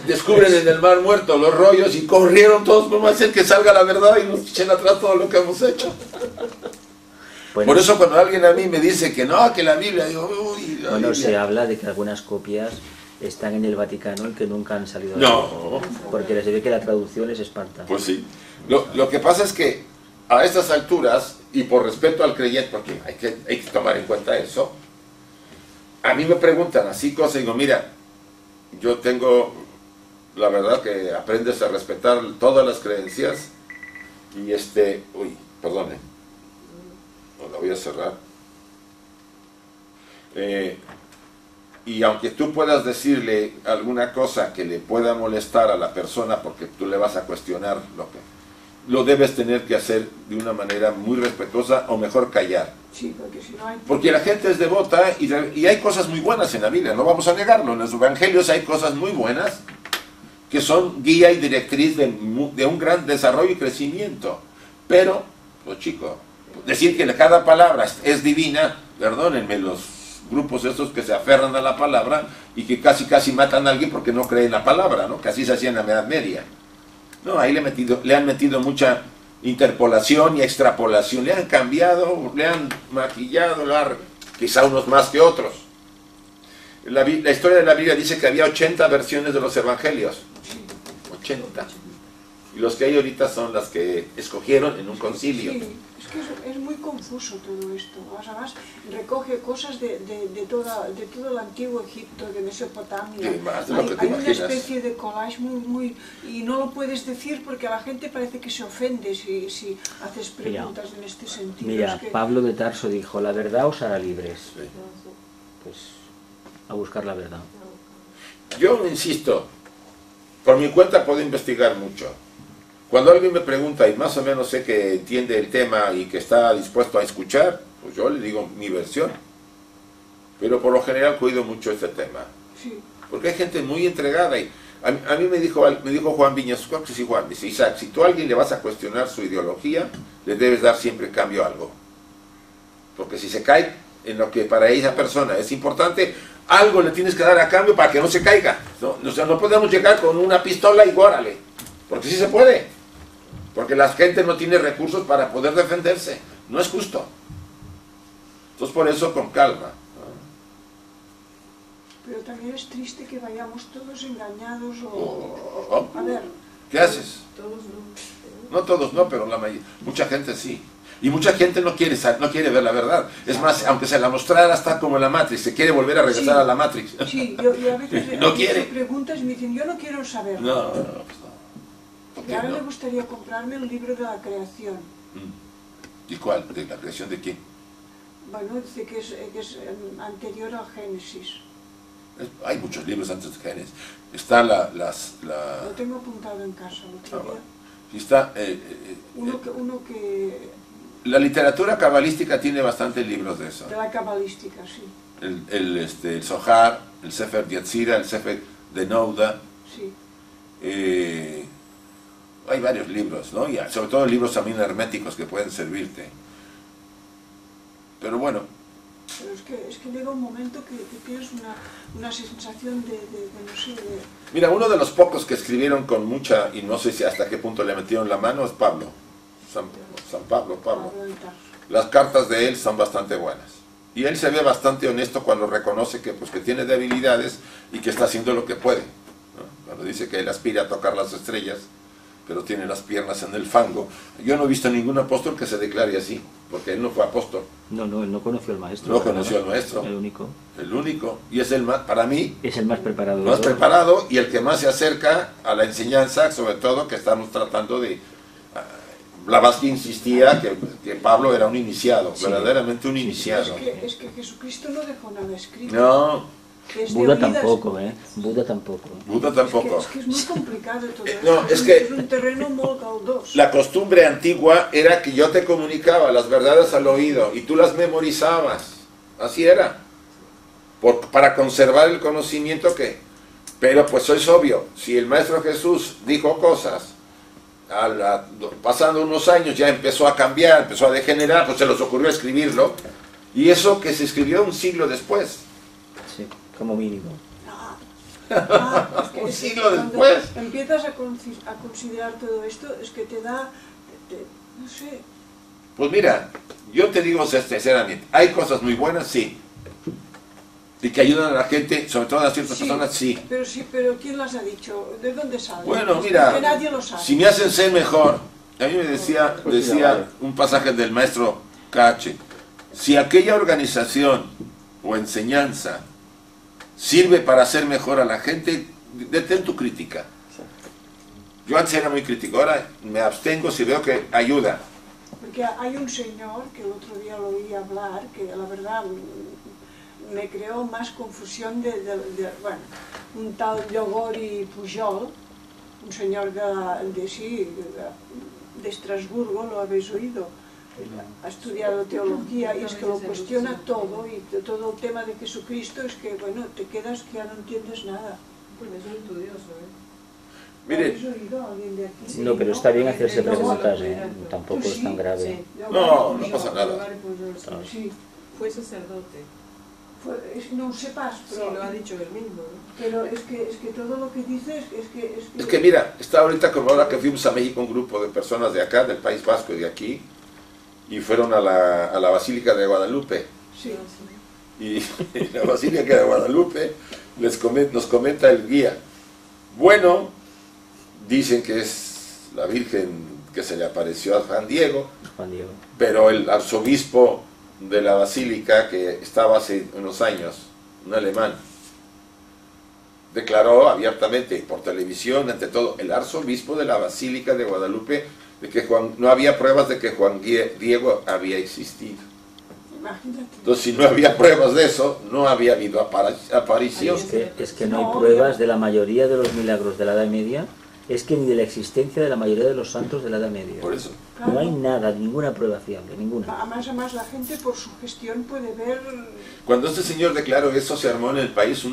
[SPEAKER 1] descubren en el Mar Muerto los rollos y corrieron todos por hacer que salga la verdad y nos echen atrás todo lo que hemos hecho.
[SPEAKER 3] Bueno,
[SPEAKER 1] por eso cuando alguien a mí me dice que no, que la Biblia, digo, uy, la
[SPEAKER 3] bueno,
[SPEAKER 1] Biblia.
[SPEAKER 3] Se habla de que algunas copias están en el Vaticano y que nunca han salido.
[SPEAKER 1] No.
[SPEAKER 3] Porque les ve que la traducción les espanta.
[SPEAKER 1] Pues sí. Lo que pasa es que a estas alturas, y por respeto al creyente, porque hay que tomar en cuenta eso, a mí me preguntan así cosas y digo, mira, yo tengo, la verdad que aprendes a respetar todas las creencias y uy, perdone, no la voy a cerrar. Y aunque tú puedas decirle alguna cosa que le pueda molestar a la persona porque tú le vas a cuestionar lo debes tener que hacer de una manera muy respetuosa o mejor callar.
[SPEAKER 2] Sí, porque si no hay...
[SPEAKER 1] Porque la gente es devota y hay cosas muy buenas en la Biblia, no vamos a negarlo. En los evangelios hay cosas muy buenas que son guía y directriz de un gran desarrollo y crecimiento. Pero, pues chico, decir que cada palabra es divina, perdónenme los grupos estos que se aferran a la palabra y que casi matan a alguien porque no creen la palabra, ¿no? Que así se hacía en la Edad Media. No, ahí le han metido mucha interpolación y extrapolación, le han cambiado, le han maquillado, quizá unos más que otros. La historia de la Biblia dice que había 80 versiones de los evangelios. 80. Y los que hay ahorita son las que escogieron en un concilio.
[SPEAKER 2] Sí, es que es muy confuso todo esto. Además, recoge cosas de todo el antiguo Egipto, de Mesopotamia.
[SPEAKER 1] Sí, más de lo que te
[SPEAKER 2] hay una
[SPEAKER 1] imaginas.
[SPEAKER 2] especie de collage muy... Y no lo puedes decir porque a la gente parece que se ofende si haces preguntas en este sentido.
[SPEAKER 3] Mira,
[SPEAKER 2] es que...
[SPEAKER 3] Pablo de Tarso dijo, la verdad os hará libres.
[SPEAKER 1] Sí.
[SPEAKER 3] Pues a buscar la verdad.
[SPEAKER 1] Yo insisto, por mi cuenta puedo investigar mucho. Cuando alguien me pregunta y más o menos sé que entiende el tema y que está dispuesto a escuchar, pues yo le digo mi versión. Pero por lo general cuido mucho este tema.
[SPEAKER 2] Sí.
[SPEAKER 1] Porque hay gente muy entregada. Y a mí me dijo Juan Viñas, creo que sí, Juan, dice, Isaac, si tú a alguien le vas a cuestionar su ideología, le debes dar siempre en cambio algo. Porque si se cae en lo que para esa persona es importante, algo le tienes que dar a cambio para que no se caiga. ¿No? O sea, no podemos llegar con una pistola y órale. Porque sí se puede. Porque la gente no tiene recursos para poder defenderse. No es justo. Entonces por eso con calma.
[SPEAKER 2] Pero también es triste que vayamos todos engañados
[SPEAKER 1] A
[SPEAKER 2] ver.
[SPEAKER 1] ¿Qué haces?
[SPEAKER 4] Todos no.
[SPEAKER 1] No todos no, pero mucha gente sí. Y mucha gente no quiere ver la verdad. Es más, aunque se la mostrara, está como en la Matrix. Se quiere volver a regresar a la Matrix.
[SPEAKER 2] Sí, yo a veces
[SPEAKER 1] No quiere.
[SPEAKER 2] preguntas y me dicen, yo no quiero saber.
[SPEAKER 1] No, pues no.
[SPEAKER 2] Y ahora me gustaría comprarme el libro de la creación.
[SPEAKER 1] ¿Y cuál? ¿De la creación de quién?
[SPEAKER 2] Bueno, dice que es anterior al Génesis.
[SPEAKER 1] Hay muchos libros antes de Génesis. Está
[SPEAKER 2] Lo tengo apuntado en casa el otro día.
[SPEAKER 1] Está,
[SPEAKER 2] Uno que...
[SPEAKER 1] la literatura cabalística tiene bastantes libros de eso.
[SPEAKER 2] De la cabalística, sí.
[SPEAKER 1] El Zohar, el Sefer Yetzira, el Sefer de Nouda.
[SPEAKER 2] Sí.
[SPEAKER 1] Hay varios libros, ¿no? Y sobre todo libros también herméticos que pueden servirte. Pero bueno,
[SPEAKER 2] Pero es que llega un momento que tienes una sensación de no sé, de...
[SPEAKER 1] Mira, uno de los pocos que escribieron con mucha, y no sé si hasta qué punto le metieron la mano, es Pablo. San Pablo. Las cartas de él son bastante buenas. Y él se ve bastante honesto cuando reconoce que, pues, que tiene debilidades y que está haciendo lo que puede, ¿no? Cuando dice que él aspira a tocar las estrellas, pero tiene las piernas en el fango. Yo no he visto ningún apóstol que se declare así, porque él no fue apóstol.
[SPEAKER 3] No, él no conoció al maestro.
[SPEAKER 1] No conoció al maestro.
[SPEAKER 3] El único.
[SPEAKER 1] El único. Y es el más, para mí,
[SPEAKER 3] es el más preparado.
[SPEAKER 1] Más preparado y el que más se acerca a la enseñanza, sobre todo que estamos tratando de... Blavatsky insistía que Pablo era un iniciado, sí, verdaderamente un iniciado.
[SPEAKER 2] Es que Jesucristo no dejó nada escrito.
[SPEAKER 1] No.
[SPEAKER 3] Buda tampoco, Buda tampoco.
[SPEAKER 1] Buda tampoco.
[SPEAKER 2] Es que es muy complicado todo esto.
[SPEAKER 1] No, es que
[SPEAKER 2] es un terreno muy caldoso.
[SPEAKER 1] La costumbre antigua era que yo te comunicaba las verdades al oído y tú las memorizabas. Así era. Para conservar el conocimiento que... Pero pues es obvio, si el Maestro Jesús dijo cosas, pasando unos años ya empezó a cambiar, empezó a degenerar, pues se les ocurrió escribirlo. Y eso que se escribió un siglo después.
[SPEAKER 3] Sí, como mínimo.
[SPEAKER 1] Un siglo después.
[SPEAKER 2] Empiezas a considerar todo esto, es que te da, no sé.
[SPEAKER 1] Pues mira, yo te digo sinceramente, hay cosas muy buenas, sí. Y que ayudan a la gente, sobre todo a ciertas personas, sí.
[SPEAKER 2] Pero ¿quién las ha dicho? ¿De dónde salen?
[SPEAKER 1] Bueno, mira,
[SPEAKER 2] que nadie lo sabe.
[SPEAKER 1] Si me hacen ser mejor, a mí me decía un pasaje del maestro Cache, si aquella organización o enseñanza sirve para hacer mejor a la gente, detén tu crítica. Yo antes era muy crítico, ahora me abstengo si veo que ayuda.
[SPEAKER 2] Porque hay un señor que el otro día lo oí hablar, que la verdad me creó más confusión bueno, un tal Llogori Pujol, un señor de Estrasburgo, lo habéis oído. Ha estudiado teología y es que lo cuestiona todo, y todo el tema de Jesucristo es que, bueno, te quedas que ya no entiendes nada.
[SPEAKER 4] Pues es un estudioso,
[SPEAKER 1] Mire,
[SPEAKER 2] ¿Habéis oído a alguien de aquí?
[SPEAKER 3] No, pero está bien hacerse preguntas, tampoco es tan grave.
[SPEAKER 2] Sí.
[SPEAKER 1] No pasa nada.
[SPEAKER 2] Sí.
[SPEAKER 4] Fue sacerdote.
[SPEAKER 2] No sepas, pero...
[SPEAKER 4] Sí, lo ha dicho él mismo, ¿no?
[SPEAKER 2] Pero es que todo lo que dices
[SPEAKER 1] es que mira, está ahorita como ahora que fuimos a México un grupo de personas de acá, del País Vasco y de aquí, y fueron a la Basílica de Guadalupe.
[SPEAKER 2] Sí.
[SPEAKER 1] Y en la Basílica de Guadalupe nos comenta el guía. Bueno, dicen que es la Virgen que se le apareció a Juan Diego, pero el arzobispo de la Basílica, que estaba hace unos años, un alemán, declaró abiertamente, por televisión, ante todo, el arzobispo de la Basílica de Guadalupe, de que no había pruebas de que Juan Diego había existido.
[SPEAKER 2] Imagínate.
[SPEAKER 1] Entonces, si no había pruebas de eso, no había habido aparición.
[SPEAKER 3] Es que no hay pruebas de la mayoría de los milagros de la Edad Media, es que ni de la existencia de la mayoría de los santos de la Edad Media.
[SPEAKER 1] Por eso.
[SPEAKER 3] No hay nada, ninguna prueba fiable, ninguna.
[SPEAKER 2] Además la gente por su gestión puede ver...
[SPEAKER 1] Cuando este señor declaró eso, se armó en el país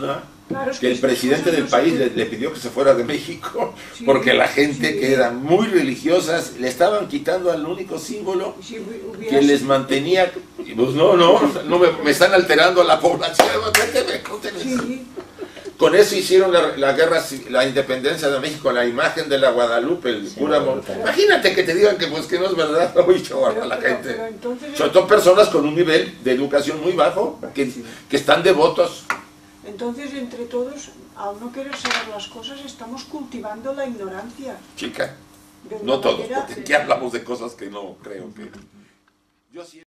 [SPEAKER 2] Claro,
[SPEAKER 1] que el presidente del país le pidió que se fuera de México, porque la gente que era muy religiosa le estaban quitando al único símbolo que les mantenía. Pues no me están alterando la población.
[SPEAKER 2] Sí.
[SPEAKER 1] Con eso hicieron la guerra, la independencia de México, la imagen de la Guadalupe, el cura. Imagínate que te digan que pues que no es verdad, a la gente. Sobre todo personas con un nivel de educación muy bajo, que están devotos.
[SPEAKER 2] Entonces, entre todos, al no querer saber las cosas, estamos cultivando la ignorancia.
[SPEAKER 1] Chica, no todos, porque aquí hablamos de cosas que no creo que...